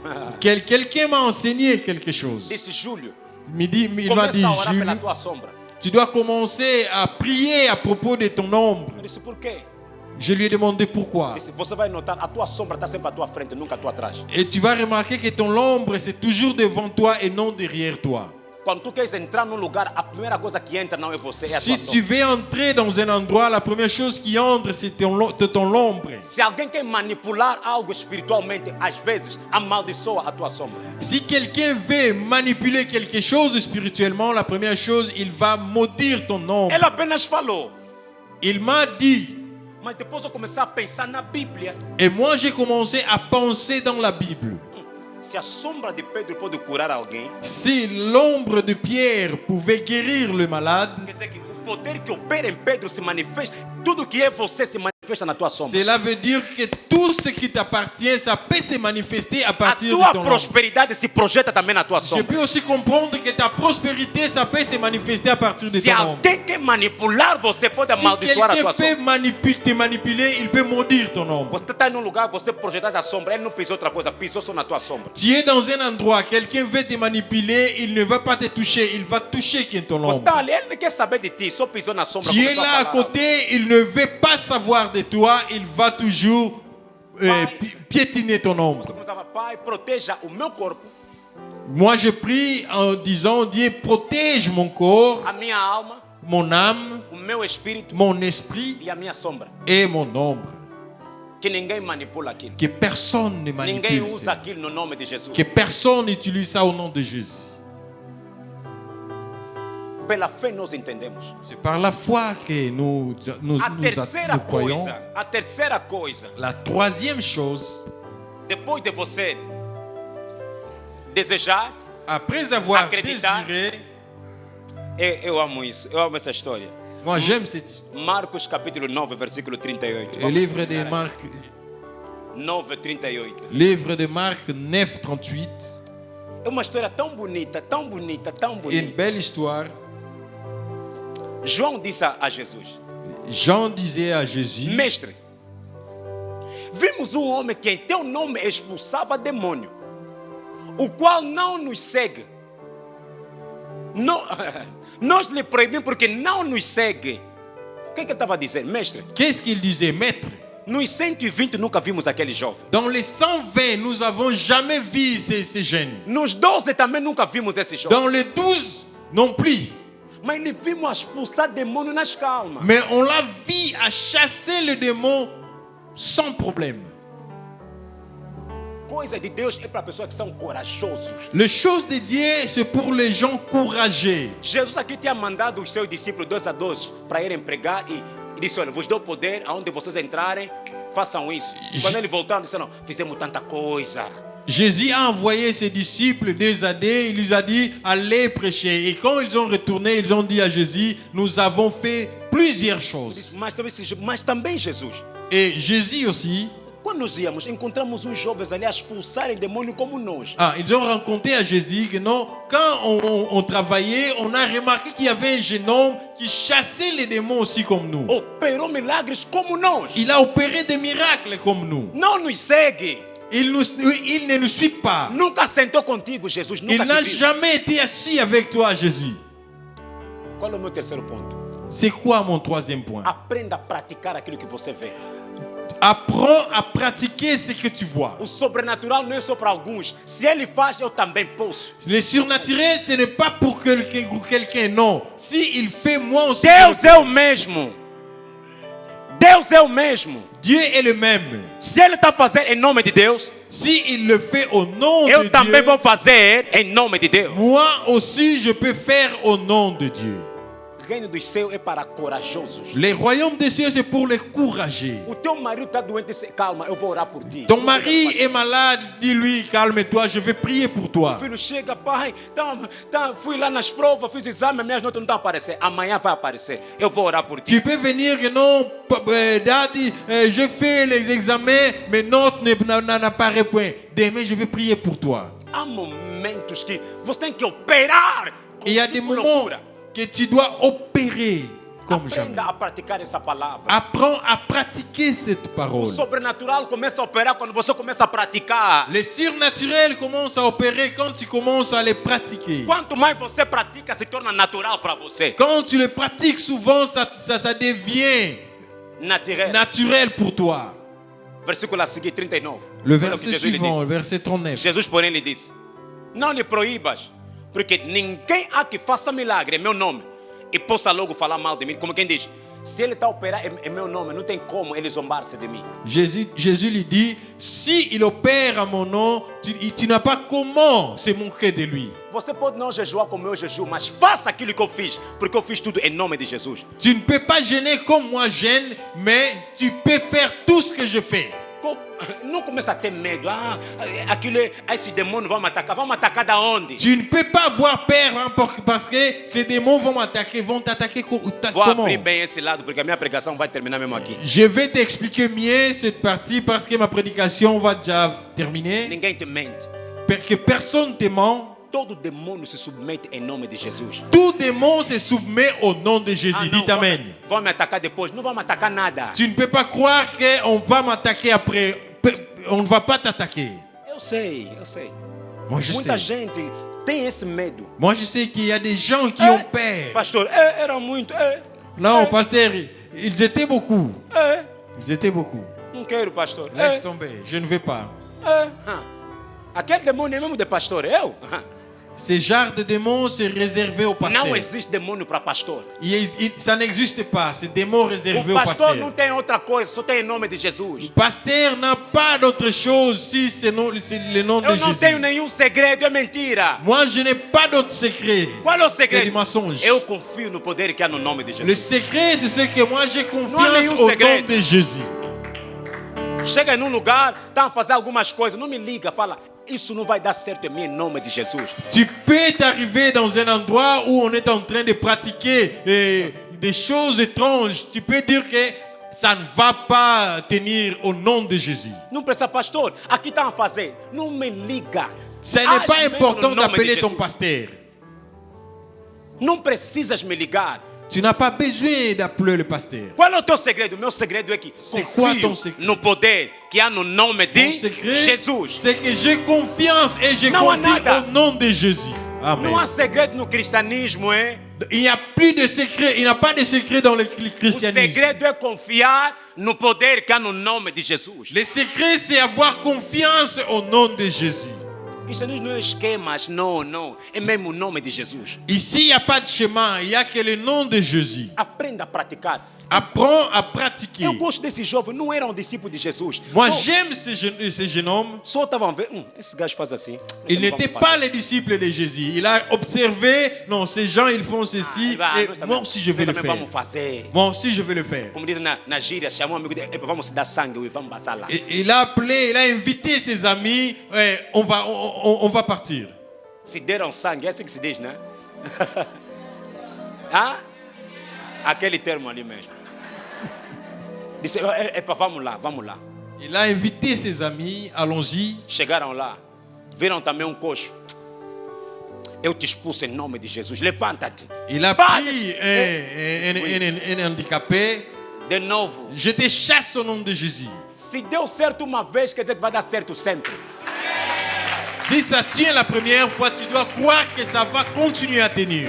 Quelqu'un m'a enseigné quelque chose. Disse Júlio, Il m'a dit, começa a orar pela Jules, tua sombra. tu dois commencer à prier à propos de ton ombre. Eu disse, por quê? Je lui ai demandé pourquoi. Disse, você vai notar, a tua sombra está sempre à tua frente, nunca à tua atrás. Et tu vas remarquer que ton ombre, c'est toujours devant toi et non derrière toi. Quando tu queres entrar num lugar, a primeira coisa que entra não é você, é a Si tua tu sombra. veux entrer dans un endroit, la première chose qui entre, c'est ton ombre. Se alguém quer manipular algo espiritualmente, às vezes amaldiçoa a tua sombra. Si quelqu'un veut manipuler quelque chose spirituellement, la première chose, il va maudire ton ombre. Ele apenas falou. Il m'a dit, Mas depois eu comecei a pensar na Bíblia. et moi j'ai commencé à penser dans la Bible. Se a sombra de Pedro pode curar alguém, Si l'ombre de Pierre pouvait guérir le malade, quer dizer que o poder que opera em Pedro se manifesta, tudo que é você se manifesta na tua sombra. cela veut dire que tout ce qui t'appartient, ça peut se manifester à A partir de tua ton ombre. prosperidade se projeta também na tua Je sombra. peux aussi comprendre que ta prospérité, ça peut se manifester à partir de Se ton ombre. alguém quer manipular você, pode Si amaldiçoar a quelqu'un tua sombra. peut te manipuler, il peut maudire ton ombre. Você está em um lugar, você projetar a sombra, ele não pisou outra coisa, pisou só na tua sombra. Tu es dans un endroit, quelqu'un veut te manipuler, il ne va pas te toucher, il va toucher qui est ton Você ombre. está ali, ele não quer saber de ti, só pisou na sombra. Tu es começou a là à falar. côté, il ne veut pas savoir de toi, il va toujours piétiner ton ombre. Você começava, Pai, proteja o meu corpo, Moi, je prie en disant, Dieu, protège mon corps, a minha alma, mon âme, o meu espírito mon esprit e a minha sombra. et mon ombre. Que ninguém manipula aquilo. Que personne ne Ninguém manipule usa ça. aquilo no nome de Jesus. Que personne n'utilise ça au nom de Jésus. Pela fé nós entendemos. C'est par la foi que nous croyons. A terceira coisa, La troisième chose, depois de você desejar, après avoir Acreditar. désiré, eu amo isso, eu amo essa história. moi j'aime cette histoire. Marcos capítulo 9, versículo 38. Le livre de Marc, 9, 38. livre de Marc 9, 38, É uma história tão bonita, tão bonita, tão une bonita. belle histoire. João disse a Jesus: Jean disait à Jésus, Mestre, vimos um homem que em teu nome expulsava demônio, o qual não nos segue. Não, nós lhe proibimos porque não nos segue. O que ele estava dizendo, mestre? qu'est-ce qu'il disait, maître? Nos 120 nunca vimos aquele jovem. Dans les 120, nous n'avons jamais vu ces jeunes. Nos 12 também nunca vimos esse jovem. Dans les 12, non plus. Mas ele vimos expulsar demônio nas calmas. Mais on l'a vu à chasser le démon sans problème. coisa de Deus é para pessoas que são corajosos. Les choses de Dieu, c'est pour les gens courageux. Jesus aqui tinha mandado os seus discípulos 2 a 2 para irem pregar e disse: olha, vos dou poder, aonde vocês entrarem, façam isso. Quando eles voltaram, disseram: fizemos tanta coisa. Jésus a envoyé ses disciples des années, il les a dit allez prêcher. Et quand ils ont retourné, ils ont dit à Jésus, nous avons fait plusieurs choses. Mas também Jesus, Et Jésus aussi, quando nós íamos, encontramos uns jovens ali a expulsarem demônio como nós. ils ont rencontré à Jésus que non, quand on travaillait, on a remarqué qu'il y avait un jeune homme qui chassait les démons aussi comme nous. Operou milagres como nós. Il a opéré des miracles comme nous. Não nos segue. Il ne nous suit pas. Nunca sentou contigo, Jesus. Nunca Il n'a te viu. jamais été assis avec toi, Jésus. Qual é o meu terceiro ponto? C'est quoi mon troisième point? Aprenda a praticar aquilo que você vê. Apprends à pratiquer ce que tu vois. O sobrenatural não é só para alguns. Se ele faz, eu também posso. Le surnaturel, ce n'est pas pour quelqu'un, non. Si il fait, moi aussi. Deus é o mesmo. Deus é o mesmo. Dieu est le même. Se ele está fazendo em nome de Deus, Si il le fait au nom de eu também Dieu, vou fazer em nome de Deus. moi aussi je peux faire au nom de Dieu. O reino dos céus é para corajosos. Le royaume des cieux, c'est pour les courageux. O teu marido está doente, calma, eu vou orar por ti. Ton mari est malade, dis-lui, calme-toi, je vais prier pour O toi. filho chega, pai, fui lá nas provas, fiz exame, minhas notas não estão a aparecer. Amanhã vai aparecer. Eu vou orar por ti. Tu peux venir que non, daddy, j'ai fait les examens, mes notes n'apparaissent point. Demain, je vais prier pour toi. Há momentos que você tem que operar. Il y a des moments que tu dois opérer comme jamais. Aprenda a praticar essa palavra. Apprends à pratiquer cette O parole. sobrenatural começa a operar quando você começa a praticar. Le surnaturel commence à opérer quand tu commences à les pratiquer. Quanto mais você pratica, se torna natural para você. Quand tu le pratiques souvent, ça devient naturel pour toi. Versículo a seguir, 39. Le Olha o que verset Jesus lhe suivant, disse. le verset 39. Jesus, porém, lhe disse: não lhe proíbas, porque ninguém há que faça milagre em meu nome e possa logo falar mal de mim. Como quem diz: se ele está a operar em meu nome, não tem como ele zombar-se de mim. Jésus lui dit, si il opère à mon nom, tu n'as pas comment se moquer de lui. Você pode não jejuar como eu jejuo, mas faça aquilo que eu fiz, porque eu fiz tudo em nome de Jesus. Tu ne peux pas jeûner comme moi jeûne, mais tu peux faire tout ce que je fais. Não começa a ter medo. Esses demônios vão me atacar. Vão me atacar da onde? Tu ne peux pas avoir peur hein, parce que ces démons vont m'attaquer. Vont t'attaquer Vou comment? abrir bem esse lado, porque a minha pregação vai terminar mesmo aqui. Je vais t'expliquer mieux cette partie parce que ma prédication va déjà terminer. Ninguém te mente. Parce que personne ne te ment. Todo demônio se submete em nome de Jesus. Tout démon se soumet au nom de Jésus. Não, Dites Amen. vão me atacar depois. Não vão me atacar nada. Tu ne peux pas croire qu'on va m'attaquer après. On ne va pas t'attaquer. Eu sei, eu sei. Moi je Muita sais. gente tem esse medo. Moi je sais qu'il y a des gens qui ont peur. Pastor, era muito. Non, pasteur, ils étaient beaucoup. É. Ils étaient beaucoup. Não quero, pastor. Laisse tomber, je ne vais pas. Aquele demônio é mesmo de pastor. Eu? Ce genre de démon, c'est réservé au pasteur. Não existe demônio para pastor. Ça n'existe pas, c'est démon réservé O au pastor pasteur. não tem outra coisa, só tem em nome de Jesus. Pasteur n'a pas d'autre chose si c'est le nom de Eu não tenho Jésus. nenhum segredo, é mentira. Moi, je n'ai pas d'autre secret. Qual é o C'est du segredo? mensonge. Eu confio no poder que há no nome de Le Jesus. secret, c'est ce que moi j'ai Não há confiance nenhum au nom segredo. de Jésus. Chega em um lugar, estão a fazer algumas coisas, não me liga, fala, isso não vai dar certo em mim, em nome de Jesus. Tu peux t'arriver dans un endroit où on est en train de pratiquer des choses étranges. Tu peux dire que ça ne va pas tenir au nom de Jésus. Não precisa, pastor, aqui estão a fazer, não me liga. Ce n'est pas Age mesmo important no nome de d'appeler ton Jesus. pasteur. Não precisas me ligar. Tu n'as pas besoin d'appeler le pasteur. Qual é o teu segredo? Meu segredo é que C'est quoi ton confio secret? no poder que há no nome Mon de secret, Jesus. c'est que j'ai confiance et je Non, confie nada. au nom de Jésus. Amen. Não há segredo no cristianismo, hein? Il n'y a plus de secret, il n'y a pas de secret dans le O christianisme. segredo é confiar no poder que há no nome de Jesus. Le secret, c'est avoir confiance au nom de Jésus. O cristianismo não é esquemas, não. É mesmo o nome de Jesus. Ici, il n'y a pas de chemin, il n'y a que le nom de Jésus. Aprenda a praticar. Apprends à pratiquer. Eu gosto desses jovens, não eram discípulos de Jesus. Moi, j'aime ces jeunes hommes. Só estavam a ver, esse gajo faz assim. Ils então n'étaient vamos pas fazer. les disciples de Jésus. Il a observé, non, ces gens, ils font ceci, Ah, et nós moi aussi je vais le nós faire. também vamos fazer. Moi aussi je vais le faire. Como dizem na gíria, chamou um amigo dele, "Epa, vamos se dar sangue e vamos passar lá." Et il a appelé, il a invité ses amis, on va partir. Se deram sangue, é assim que se diz, né? Ah? Aquele termo ali mesmo. Disse, epa, vamos lá, vamos lá. Il a invité ses amis, allons-y. Chegaram lá, viram também um coxo. Eu te expulso em nome de Jesus, levanta-te. Il a Bah, pris oui. un handicapé. De novo. Je te chasse au nom de Jésus. Se deu certo uma vez, quer dizer que vai dar certo sempre. Si ça tient la première fois, tu dois croire que ça va continuer à tenir.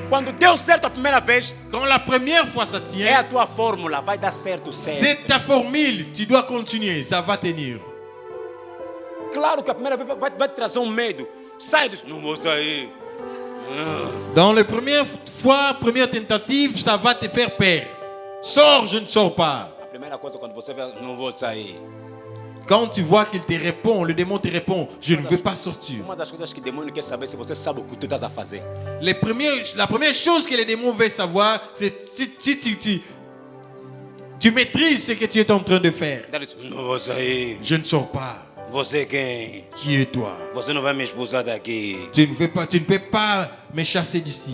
Quando deu certo a primeira vez, Quand la première fois ça é a tient, tua fórmula, vai dar certo sempre. c'est ta formule, tu dois continuer, ça va tenir. Claro que a primeira vez vai te trazer um medo. Sai disso, não vou sair. Dans les premières fois, première tentative, ça va te faire peur. Sors, je ne sors pas. A primeira coisa quando você vê, não vou sair. Quand tu vois qu'il te répond, le démon te répond, je ne veux pas sortir. Uma das coisas que o demônio quer saber é se você sabe o que tu estás a fazer. La première chose que le démon veut savoir, c'est si tu maîtrises ce que tu es en train de faire. Então ele diz, não vou sair. Je ne sors pas. Você quem? Qui es toi? Você não vai me expulsar daqui. Tu ne peux pas me chasser d'ici.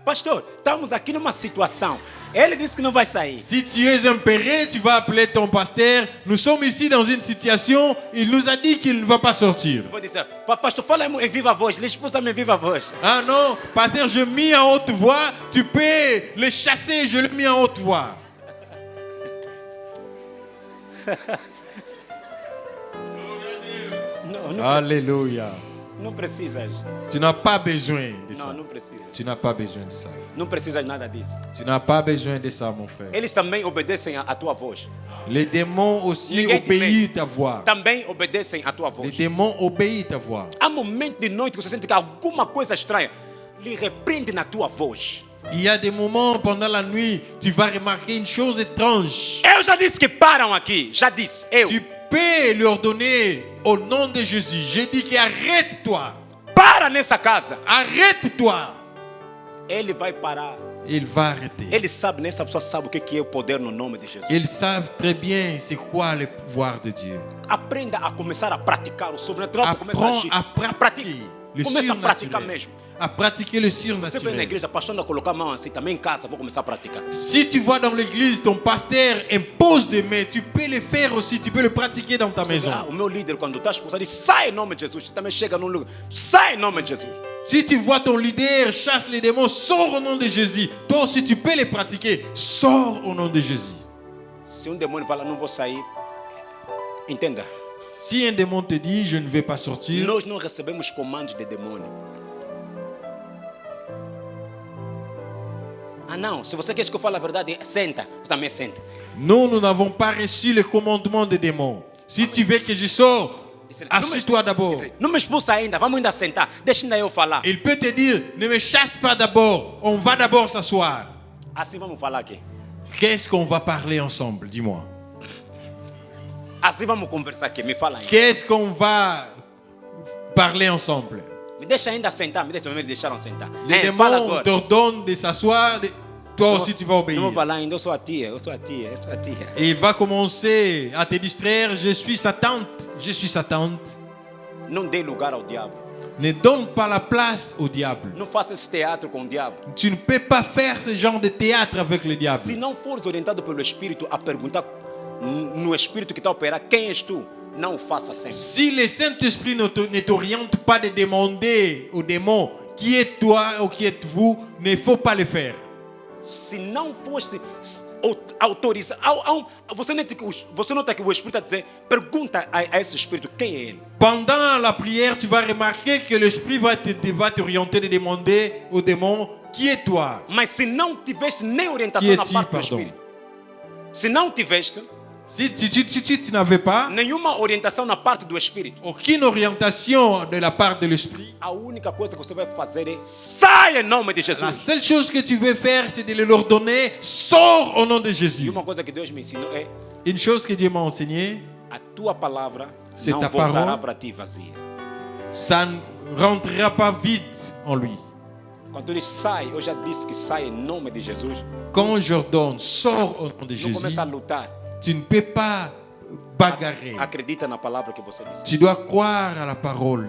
Pastor, estamos aqui numa situação. Ele disse que não vai sair. Si tu es impéré, tu vas appeler ton pasteur. Nous sommes ici dans une situation, il nous a dit qu'il ne va pas sortir. Vou dizer, pastor, fala em viva voz. Ele expulsa-me em viva voz. Ah non, pasteur, je mis en haute voix, tu peux le chasser, je le mis en haute voix. Não, Alléluia. não precisas. Tu n'as pas besoin de ça. Não, não precisas. Tu n'as pas besoin de ça. Não precisas nada disso. Tu n'as pas besoin de ça, mon frère. Eles também obedecem à tua voz. Les démons aussi Ninguém te obéissent ta voix. Também obedecem à tua Les voz. démons obéissent ta voix. Há momentos de noite que você sente que alguma coisa estranha lhe repreende na tua voz. Il y a des moments pendant la nuit, tu vas remarquer une chose étrange. Eu já disse que param aqui. Já disse. Eu. Tu peux leur donner au nom de Jésus. J'ai dit qu'arrête-toi. Para nessa casa. Arrête-toi. Ele vai parar. Il va arrêter. Ele sabe, nessa pessoa sabe o que é o poder no nome de Jesus. Ils savent très bien c'est quoi le pouvoir de Dieu. Aprenda a começar a praticar o sobrenatural. Começa a Apprends agir. à pratiquer le Começa a praticar surnaturel. mesmo. À pratiquer le Você vem na surnaturel. igreja, pastor, não colocar a mão assim, também em casa, vou começar a praticar. Si tu vois dans l'église, ton pasteur impose des mains, tu peux le faire aussi, tu peux le pratiquer dans ta Você vê, maison. o meu líder, quando está expulsado, diz, sai em nome de Jesus. Você também chega num lugar, sai em nome de Jesus. Si tu vois ton leader chasse les démons, sors au nom de Jésus. Toi aussi, tu peux les pratiquer. Sors au nom de Jésus. Se um demônio fala, não vou sair, entenda, Si un démon te dit, je ne vais pas sortir, nós não recebemos comandos de demônio. Ah não, se você quer que eu fale a verdade, senta, você também senta. nous n'avons pas reçu le commandement des démons. Si tu veux que je sorte, assieds-toi d'abord. Não me expulsa ainda, vamos ainda sentar, deixa ainda eu falar. Il peut te dire, ne me chasse pas d'abord, on va d'abord s'asseoir. Assim vamos falar aqui. Qu'est-ce qu'on va parler ensemble, dis-moi. Assim vamos conversar aqui, me fala ainda. Qu'est-ce qu'on va parler ensemble. Me deixa ainda sentar, me deixaram sentar. Les Fala démons agora. t'ordonnent de s'asseoir, toi aussi tu vas Não obéir. vou falar ainda, eu sou a tia, eu sou a tia, eu sou a tia. Et il va commencer à te distraire, je suis sa tante, je suis sa tante. Não dê lugar ao diabo. Ne donne pas la place au diable. Não faça esse teatro com o diabo. Tu ne peux pas faire ce genre de théâtre avec le Se diable. não fores orientado pelo Espírito a perguntar no Espírito que está a operar, quem és tu? Não o faça sempre. Si le Saint-Esprit ne t'oriente pas de demander au démon qui est toi ou qui êtes-vous, il ne faut pas le faire. Se não fosse autorizado, você nota que o Espírito está a dizer, pergunta a esse Espírito quem é ele. Pendant la prière, tu vas remarquer que l'Esprit va t'orienter de demander au démon qui est toi. Mas se não tiveste nem Que orientação é na ti, parte do pardon. Espírito, se não tiveste, Si tu n'avais pas nenhuma orientação na parte do Espírito, aucune orientation de la part de l'Esprit, a única coisa que você vai fazer é sai em nome de la Jesus. seule chose que tu veux faire, c'est de leur donner, sors au nom de E Jésus. uma coisa que Deus me ensinou é Une chose que Dieu m'a enseigné, a tua palavra C'est não ta voltará parole. para ti vazia. ça ne rentrera pas vide en lui. Quando ele sai, eu já disse que sai em nome de Jesus. Quand j'ordonne, sors au nom de Não Jésus, começa a lutar. tu ne peux pas bagarrer. Acredita na palavra que você disse. Tu dois croire à la parole.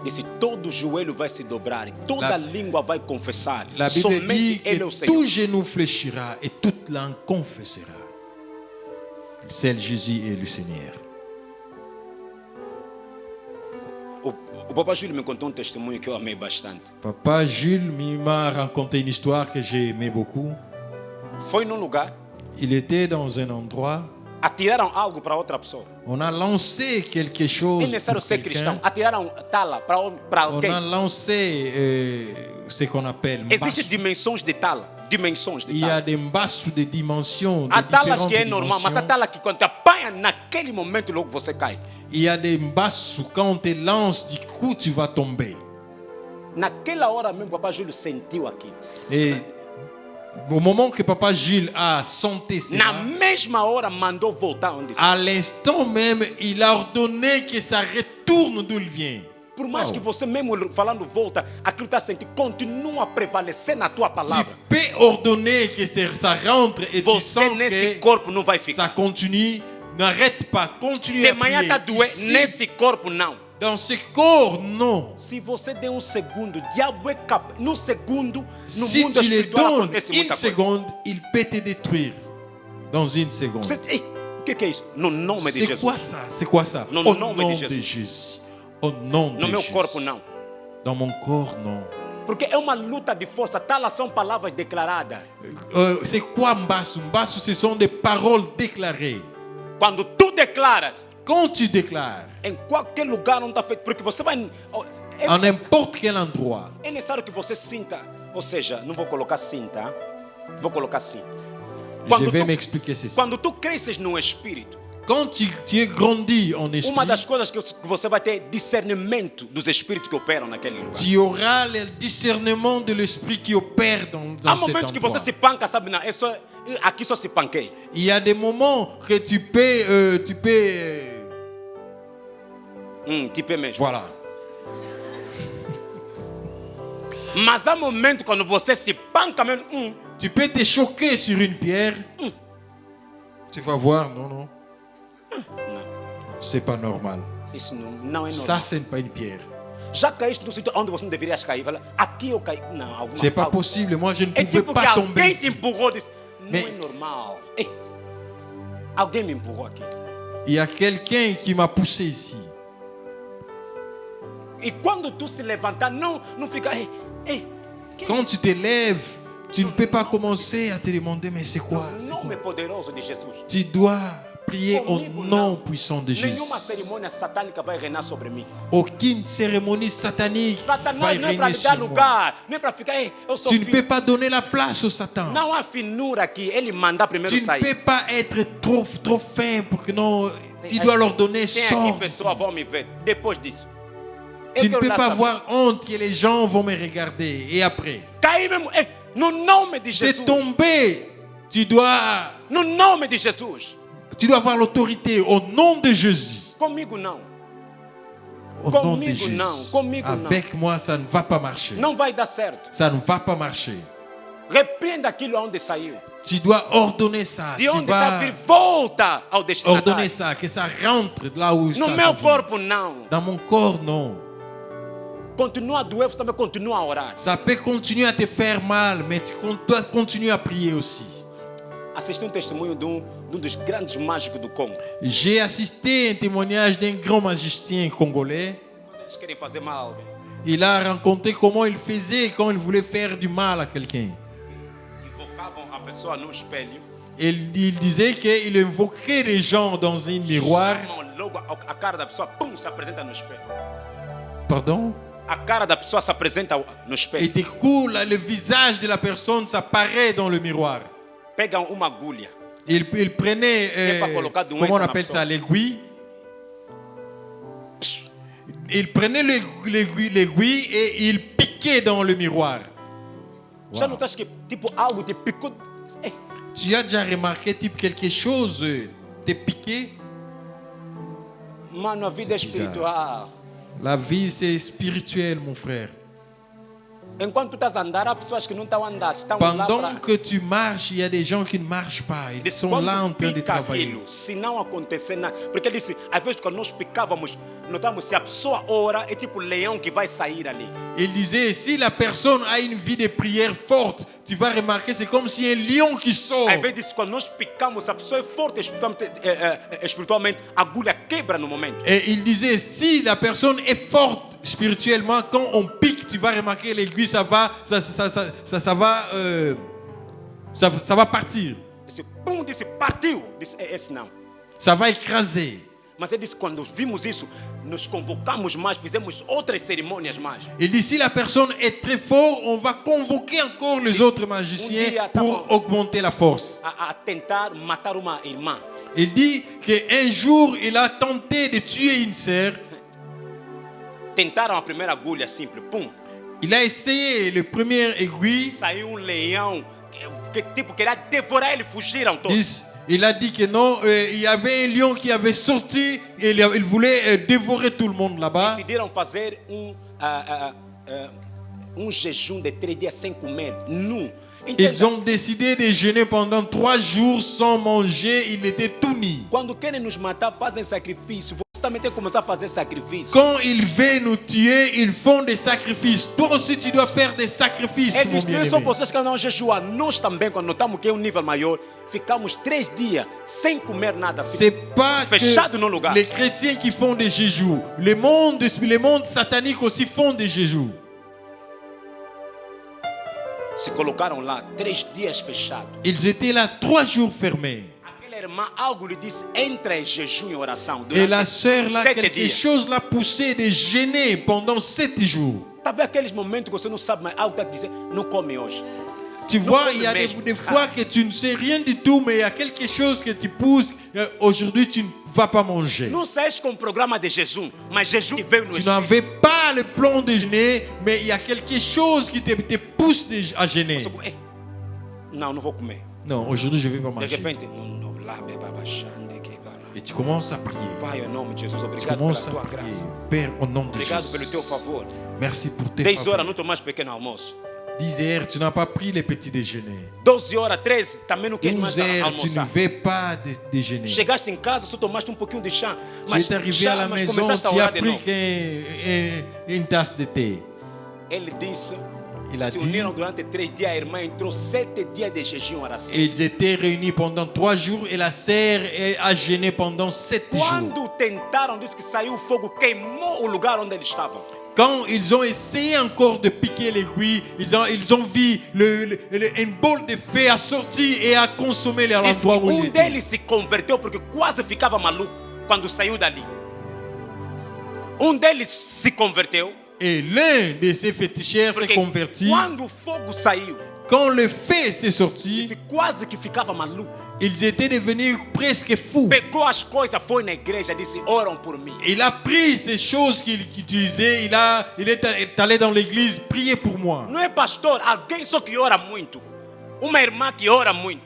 Disse, todo joelho vai se dobrar, e toda La- língua vai confessar. La Bible Somente dit Ele é o que Senhor. tout genou fléchira et toute langue confessera. C'est Jésus est le Seigneur. O Papa Júlio me contou um testemunho que eu amei bastante. Papa Jules m'a raconté une histoire que j'ai aimé beaucoup. Foi num lugar, Il était dans un endroit, atiraram algo para outra pessoa. on a lancé quelque É chose necessário pour ser quelqu'un. cristão. Atiraram tala para On alguém. a lancé ce qu'on appelle Existem mbasso. dimensões de tala. Dimensões de Il y a tala. des mbassos de dimensions, de Há talas différentes que é normal, mas há dimensions. tala que quando te apanha naquele momento logo você cai. Il y a des mbassos, quand on te lance, du coup tu vas tomber. Naquela hora mesmo o Papa Júlio sentiu aquilo. Et au moment que Papa Gilles a senti Na cela, mesma hora mandou voltar onde está. à l'instant même, il a ordonné que ça retourne d'où il vient. Por mais Uau. que você mesmo falando volta, aquilo está sentindo, continua a prevalecer na tua Tu palavra. peux ordonner que ça rentre et tu Você sens nesse que corpo não vai ficar. ça continue. N'arrête pas, continue De à manhã prier. está doendo, Ici, nesse corpo não. dans ce corps, non. Se você der um segundo, o diabo é capaz. Num segundo, no Si mundo tu le espiritual donnes acontece une muita coisa. seconde, il peut te détruire. Dans une seconde. Ei, o que é isso? No nome de C'est Jesus. quoi ça? C'est quoi ça? Non, Au nom de nom de Jésus. Jésus. Au nom No de meu Jésus. corpo não. Dans mon corps, non. Porque é uma luta de força. Talas são palavras declaradas. C'est quoi Mbassou? Mbassou, ce sont des paroles déclarées. Quando tu declaras, Quand tu déclares, em qualquer lugar não está feito. Porque você vai. à n'importe quel endroit, É necessário que você sinta. Ou seja, não vou colocar sinta. Vou colocar assim. je vais m'expliquer ceci. Quando tu cresces no espírito, Quand tu es grandi en esprit, uma das coisas que você vai ter discernimento dos espíritos que operam naquele lugar. tu auras le discernement de l'esprit qui opère dans Há cet momentos que você endroit. se panca, sabe? Não, é só, aqui só se panquei. Il y a des moments que tu peux, Tipo é mesmo. voilà. Mas há momentos quando você se panca mesmo. Tu peux te choquer sur une pierre. Tu vas voir, non, non. Não, C'est pas normal. isso não é normal. Ça, c'est pas une pierre. Já caíste no sítio onde você não deverias cair. Fala, aqui eu caí. Não, alguma C'est pas algo. possible. Moi, je ne É pouvais tipo que pas tomber alguém te ici. empurrou e disse, não Mais- é normal. Ei, alguém me empurrou aqui. Il y a quelqu'un qui m'a poussé ici. E quando tu se levantar, não fica. Ei, que Quand tu te lèves, tu ne peux pas commencer à te demander, mais c'est quoi? C'est quoi? nome poderoso de Jesus. Tu dois prier au Comigo, nom não. puissant de Jésus. Nenhuma cerimônia satânica vai reinar sobre mim. Aucune cérémonie satanique va Satanás não é para régner lhe dar sur moi. lugar, nem para ficar. Ei, eu sou Tu ne peux filho. pas donner la place au Satan. Não há finura aqui. Ele manda primeiro Tu ne sair. peux pas être trop fin pour que non. Tu dois leur donner Tem aqui sort. pessoas vão me ver depois disso. Tu ne peux pas saber. avoir honte que les gens vont me regarder. Et après, Cair mesmo. Ei, no nome de de Jesus. tomber, tu dois No nome de Jesus. avoir l'autorité au nom de Jésus. Comigo não. Au nom de Comigo Jésus. não, comigo não. Avec moi, ça ne va pas marcher. Não vai dar certo. Ça ne va pas marcher. Repreenda aquilo onde saiu. Tu dois ordonner ça. De Tu onde está vas vir, volta ao ordonner destinatário. ça, que ça rentre là où No ça meu vient. corpo, não. Dans mon corps, non. Continua a doer, você também continua a orar. Ça peut continuer à te faire mal, mais tu dois continuer à prier aussi. Assisti um testemunho de um dos grandes mágicos do Congo. J'ai assisté à un témoignage d'un grand magicien congolais. Quando eles querem fazer mal a alguém, Il a rencontré comment il faisait quand il voulait faire du mal à quelqu'un. invocavam a pessoa no espelho. Il disait qu'il invoquait les gens dans un miroir. Chamam logo a cara da pessoa, pum, se apresenta no espelho. Pardon? A cara da pessoa se apresenta no Et espelho. du coup, là, le visage de la personne s'apparaît dans le miroir. Pegam uma agulha. Il prenait, C'est pas colocado comment on essa appelle na ça, l'aiguille. Il prenait l'aiguille et il piquait dans le miroir. Já notaste que tipo algo te picou? Ei, Tu as déjà remarqué type quelque chose te piqué? mano, a vida é C'est bizarre. espiritual. La vie c'est spirituel, mon frère. Enquanto tu estás a andar, há pessoas que não estão a andar, estão lá Pendant para... que tu marches, il y a des gens qui ne marchent pas. Ils sont là en train de pica travailler. aquilo, se não acontecer nada. Porque ele disse, às vezes quando nós picávamos, notamos se a pessoa ora, é tipo leão que vai sair ali. Il disait, si la personne a une vie de prière forte, tu vas remarquer, c'est comme si un lion qui sort. Às vezes quando nós picamos, a pessoa é forte espiritualmente, a agulha quebra no momento. Et il disait, si la personne est forte spirituellement, quand on pique, tu vas remarquer l'aiguille, ça va partir. Disse, pum, disse, partiu. Disse, esse não. Ça va écraser. Mas ele disse, quando vimos isso, nos convocamos mais, fizemos outras cerimônias mais. Il dit, si la personne est très forte, on va convoquer encore les autres magiciens pour augmenter la force. A tentar matar uma irmã. Il dit qu'un jour, il a tenté de tuer une sœur. Tentaram a primeira agulha simples, pum. Il a essayé le premier aiguille. Saiu leão que tipo queria devorar ele, fugiram todos. Il a dit que non, il y avait un lion qui avait sorti et il voulait dévorer tout le monde là-bas. Decidiram fazer jejum de 3 dias sem comer, nu. Ils ont décidé de jeûner pendant 3 jours sans manger. Il était tout nu. Quando querem nos matar, fazem sacrifício. Você também tem que começar a fazer sacrifício. Quand ils veulent nous tuer, ils font des sacrifices. Toi aussi, tu dois faire des sacrifices, Ele mon diz, não é só bien-aimé. vocês que andam a jejuar. Nós também, quando notamos que é um nível maior, ficamos 3 dias sem comer nada. C'est pas Fechado no que lugar. les chrétiens qui font des jéjous. Les mondes sataniques aussi font des jéjous. Se colocaram lá 3 dias fechados. Ils étaient là 3 jours fermés. Aquela irmã, algo lhe disse, entra em jejum e oração. Et la Durante sœur là, 7 quelque dias. chose l'a poussé de jeûner pendant 7 jours. Tá vendo aqueles momentos que você não sabe, mas algo está te dizer, não come hoje. Tu vois, come il y a mesmo. des fois que tu ne sais rien du tout, mais il y a quelque chose que tu pousses. Aujourd'hui, tu ne vas pas manger. Não saíste com um programa de jejum, mas jejum que veio no Tu Egito. n'avais pas le plan de jeûner, mais il y a quelque chose qui te pousse à jeûner. Você come, não vou comer. Non, aujourd'hui, je ne vais pas De manger. repente, não, lá, beba, xande, quebara. Et tu commences à prier. Pai, em nome de Jesus, Tu obrigado pela commences à tua prier. graça. Père, au nom de Obrigado pelo teu Jésus. favor. Merci pour tes 10 horas, faveurs. não tomaste pequeno almoço. 10 heures, tu n'as pas pris les petits déjeuners. 12 horas, 13, também não queres 12 mais heures, tu ne almoçar. vais pas déjeuner. Chegaste em casa, só tomaste um pouquinho de chá. Tu es arrivé à la maison, começaste a tu as orar de pris novo. une tasse de thé. Ele disse, Il a se dit- uniram durante 3 dias, a irmã entrou 7 dias de jejum e oração. Et ils étaient réunis pendant 3 jours et la sœur a jeûné pendant 7 jours. Quando tentaram, disse que saiu o fogo, queimou o lugar onde eles estavam. Quand ils ont essayé encore de piquer l'aiguille, ils ont vu un bol de feu a sorti et a consommé Disse que l'endroit où il était. deles se converteu porque quase ficava maluco quando saiu dali. Deles se converteu Et l'un de ces féticheurs s'est porque converti. quando o fogo saiu, Quand le feu s'est sorti, disse quase que ficava maluco. ils étaient devenus presque fous. Pegou as coisas, foi na igreja, disse: oram por mim. Il a pris ces choses qu'il utilisait, il est allé dans l'église, prier pour moi. Não é pastor, alguém só que ora muito. Uma irmã que ora muito.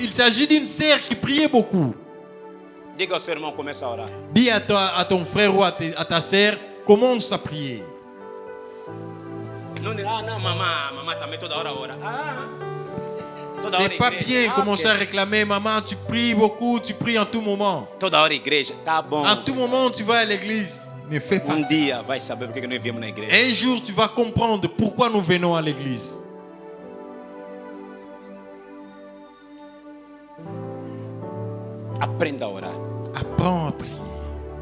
Il s'agit d'une sœur qui priait beaucoup. Diga ao seu irmão, começa a orar. Dis à ton frère ou à ta sœur, commence à prier. Não, não, mamãe também toda hora ora. Toda hora C'est pas igreja. bien commencer à Ok. réclamer, maman, tu pries beaucoup, tu pries en tout moment. Toda hora igreja, tá bom. En tout moment, tu vas à l'église. Ne fais pas ça. Dia vai saber porque que nós viemos na igreja. Un jour, tu vas comprendre pourquoi nous venons à l'église. Aprenda a orar. Apprends à prier.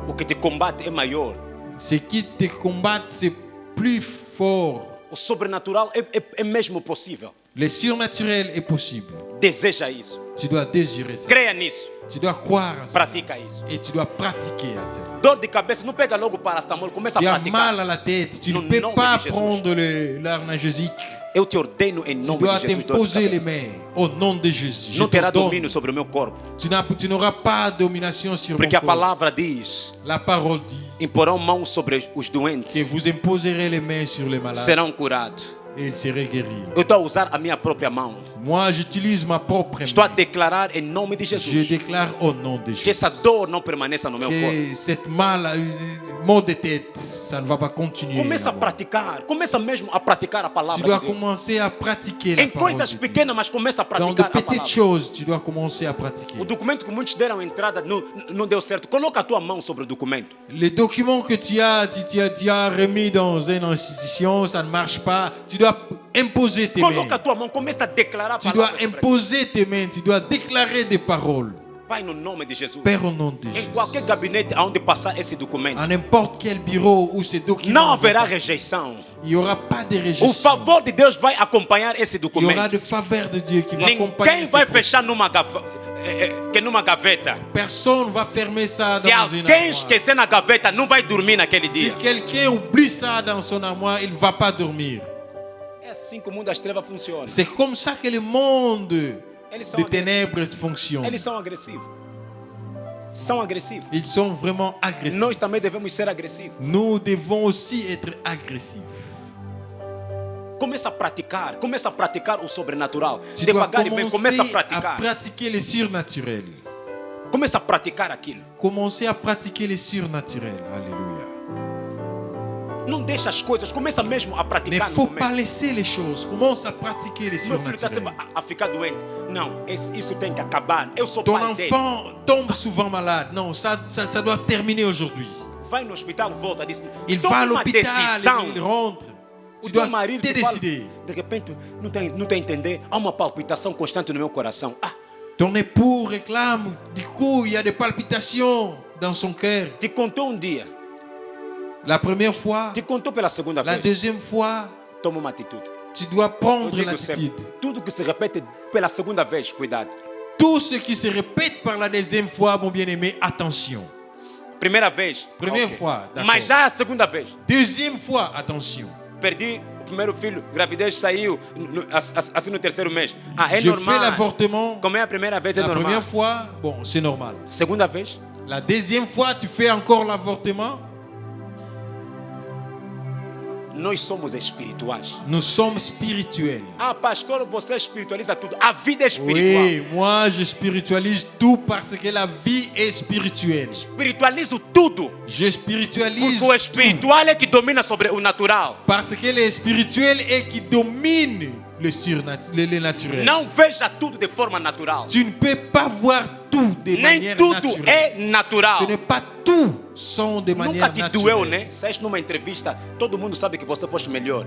O que te combate é maior. Ce qui te combat, c'est plus fort. O sobrenatural é mesmo possível. Le surnaturel est possible. Deseja isso. Tu dois désirer ça. Creia nisso. Tu dois croire à ça. Pratica isso. Et tu dois pratiquer à ça. Dor de cabeça, não pega logo paracetamol, começa a Tu as praticar. mal à la tête, tu No ne peux nome pas de Jesus. prendre l'analgésique. Eu te ordeno em Tu nome dois de Jesus. t'imposer les mains au nom de Jésus. Je Não terá t'ordonne. domínio sobre o meu corpo. Tu n'auras pas domination sur mon Porque a corps. palavra diz: La parole dit imporão mãos sobre os que doentes, vous imposerez les mains sur les malades serão curados. et ils seraient guéris. Eu estou a usar a minha própria mão. Moi, j'utilise ma propre Estou a main. declarar em nome de Je Jesus déclare au nom de que essa Jésus dor não permaneça no meu corpo. que cette mot de tête, ça ne va pas continuer. Começa a praticar, começa mesmo a praticar a Tu palavra dois de Deus. commencer à pratiquer la Em parole coisas de Dieu. pequenas, mas começa a Dans de praticar a petites palavra. choses, tu dois commencer à pratiquer. O documento que muitos deram entrada não deu certo. Coloca a tua mão sobre o documento. Les documents que tu as remis dans une institution, ça ne marche pas. Tu dois imposer tes mains. Coloca a tua mão, começa a declarar a Tu dois palavra. imposer tes mains. Tu dois déclarer des paroles. Pai, no nome de Jesus. Père, au nom de Em Jésus. qualquer gabinete onde passar esse documento, À n'importe quel bureau où ces documents não vont haverá passer, rejeição. il n'y aura pas de O rejection. favor de Deus vai acompanhar esse Il y aura documento. de faveur de Dieu qui va accompagner Ninguém ce vai projet. fechar numa gaveta. Personne ne va fermer ça Se dans une alguém armoire. esquecer na gaveta, não vai dormir naquele Si dia. quelqu'un oublie ça dans son armoire, il ne va pas dormir. É assim que o mundo das trevas funciona. C'est comme ça que le monde Eles são des ténèbres fonctionne. Eles são agressivos. São agressivos. Ils sont vraiment agressifs. Nós também devemos ser agressivos. Nous devons aussi être agressifs. Começa a praticar o sobrenatural. Tu dois Devagar e bem, começa a commencer à praticar. pratiquer le surnaturel. Começa a praticar aquilo. Commencez à pratiquer le surnaturel. Alléluia. Não deixa as coisas, começa mesmo a Il ne praticar no faut pas começo. laisser les choses. Commence à pratiquer le Meu filho está sempre surnaturel. a ficar doente. Não, isso tem que acabar. Eu sou Ton pai dele. enfant tombe souvent malade. Non, ça doit terminer aujourd'hui. Vai no hospital, volta, diz. Il Toma va à uma l'hôpital, decisão. il rentre. O Tu teu dois marido te te fala, décider. de repente, não tem a entender. Há uma palpitação constante no meu coração. Ah, Ton époux réclame. Du coup, il y a des palpitations dans son cœur. te contou dia. La première fois, Te contou pela segunda la vez. deuxième fois, Toma uma atitude. tu dois Eu prendre digo sempre, l'attitude. tudo que se repete pela segunda vez, cuidado. Tout ce qui se répète par la deuxième fois, mon bien-aimé, attention. Primeira vez. Première ok. fois, d'accord. Mas já a segunda vez. Deuxième fois, attention. Perdi o primeiro filho, gravidez saiu assim no terceiro mês. Ah, é Je fais normal. l'avortement. Como é a primeira vez, é La normal. première fois, bon, c'est normal. Segunda vez, La deuxième fois, tu fais encore l'avortement. nós somos espirituais. Nous sommes spirituels. Ah, pastor, você espiritualiza tudo. A vida é espiritual. Oui, moi je spiritualise tout parce que la vie est spirituelle. Espiritualizo tudo. Je spiritualise Porque o espiritual é que domina sobre o natural. parce que le spirituel est qui domine le naturel. Não veja tudo de forma natural. Tu ne peux pas voir tout de Nem manière tudo naturelle. é natural. Ce n'est pas tout sont de manière Nunca te doeu, naturelle. né? Saíste numa entrevista, todo mundo sabe que você foste melhor.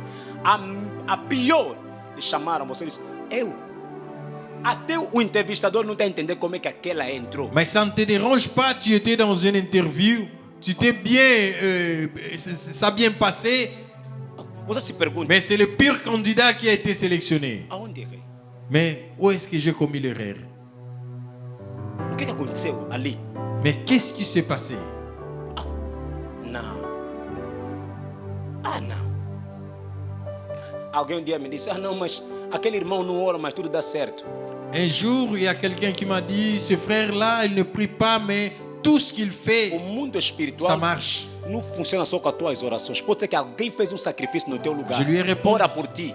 A pior, lhe chamaram, você disse, eu. Até o entrevistador não está a entender como é que aquela entrou. Mais ça ne te dérange pas, tu étais dans une interview, tu t'es bien, ça a bien passé, Você se pergunta, mais c'est le pire candidat qui a été sélectionné. aonde errei? Mais où est-ce que j'ai commis l'erreur? O que aconteceu ali? Mais qu'est-ce qui s'est passé? Não. Ah, não. Alguém um dia me disse, não, mas aquele irmão não ora, mas tudo dá certo. Un jour, il y a quelqu'un qui m'a dit, ce frère-là, il ne prie pas, mais tout ce qu'il O fait, mundo ça espiritual marche. não funciona só com as tuas orações. Pode ser que alguém fez um sacrifício no teu lugar. Je lui ai répondu. Ora por ti.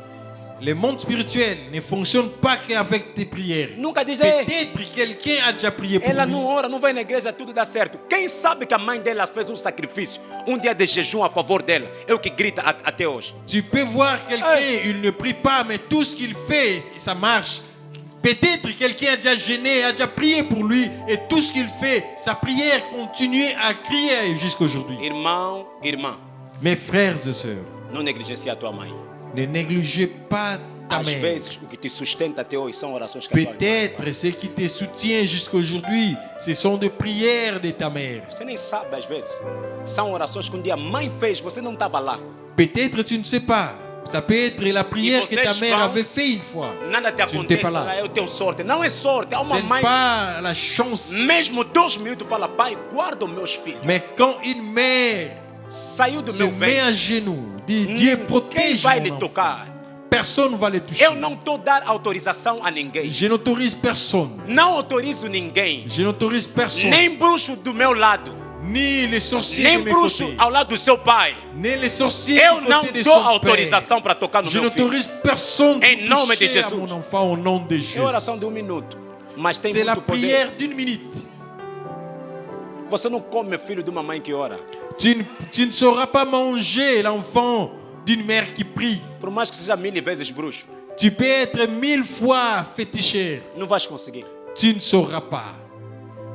Le monde spirituel ne fonctionne pas qu'avec tes prières. Nunca diz, ei, Peut-être quelqu'un a déjà prié pour ela lui. não ora, não vai na igreja, tudo dá certo. Quem sabe que a mãe dela fez um sacrifício, um dia de jejum a favor dela, é o que grita até hoje. Tu peux voir quelqu'un, il ne prie pas, mais tout ce qu'il fait, ça marche. Peut-être quelqu'un a déjà gêné, a déjà prié pour lui, et tout ce qu'il fait, sa prière continue à crier jusqu'à aujourd'hui. Irmão, irmã, Mes frères et sœurs, não negligencie a tua mãe. ne négligez pas ta Às mère. vezes, o que te sustenta até hoje são orações que a tua irmã faz. Peut-être ce qui te soutient jusqu'à aujourd'hui, ce sont des prières de ta mère. Você nem sabe, às vezes. São orações que um dia a mãe fez, você não estava lá. Peut-être tu ne sais pas. Ça peut être la prière que ta vocês mère vão- avait fait une fois. Nada te Tu não acontece, t'es pas lá. fala, eu tenho sorte. Não é sorte, há Ce uma n'est mãe. pas la chance. Mesmo 2 minutos fala, pai, guarda os meus filhos. Mais quand une mère Saiu do se meu met à ventre. genoux, dit Dieu Quem protège vai mon lhe enfant. tocar? personne ne va les toucher. Eu não estou a dar autorização a ninguém. Je n'autorise personne. Não autorizo ninguém. Je n'autorise personne. Nem bruxo do meu lado. Ni les sorciers Nem de mes bruxo côtés. ao lado do seu pai. Ni les sorciers Eu du não côté de dou son père. autorização para tocar no Je meu filho. n'autorise personne Em de nome de toucher à Jesus. mon enfant au nom de Jésus. É oração de 1 minuto. Mas tem C'est la muito poder. prière d'une minute. Você não come filho de uma mãe que ora. Tu ne sauras pas manger l'enfant d'une mère qui prie. Por mais que seja 1000 vezes bruxo. Tu peux être 1000 fois féticheur. Não vais conseguir. Tu ne sauras pas.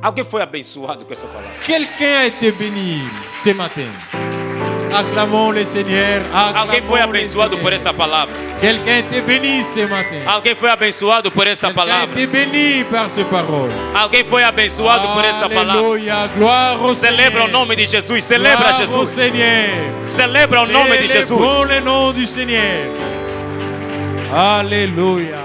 Alguém foi abençoado com essa palavra. Quelqu'un a été béni ce matin. Acclamons le Seigneur. Alguém foi Acclamons le abençoado por Seigneur. essa palavra. Quelqu'un a été béni ce matin. Alguém foi abençoado por essa Quelqu'un a palavra. été béni par ces paroles. Alguém foi abençoado por essa palavra. Alléluia. Gloire au Celebra o Seigneur. nome de Jesus. Celebra Gloire au Jesus. Seigneur. Celebra o nome de Jesus. Célébrons le nom du Seigneur. Alléluia.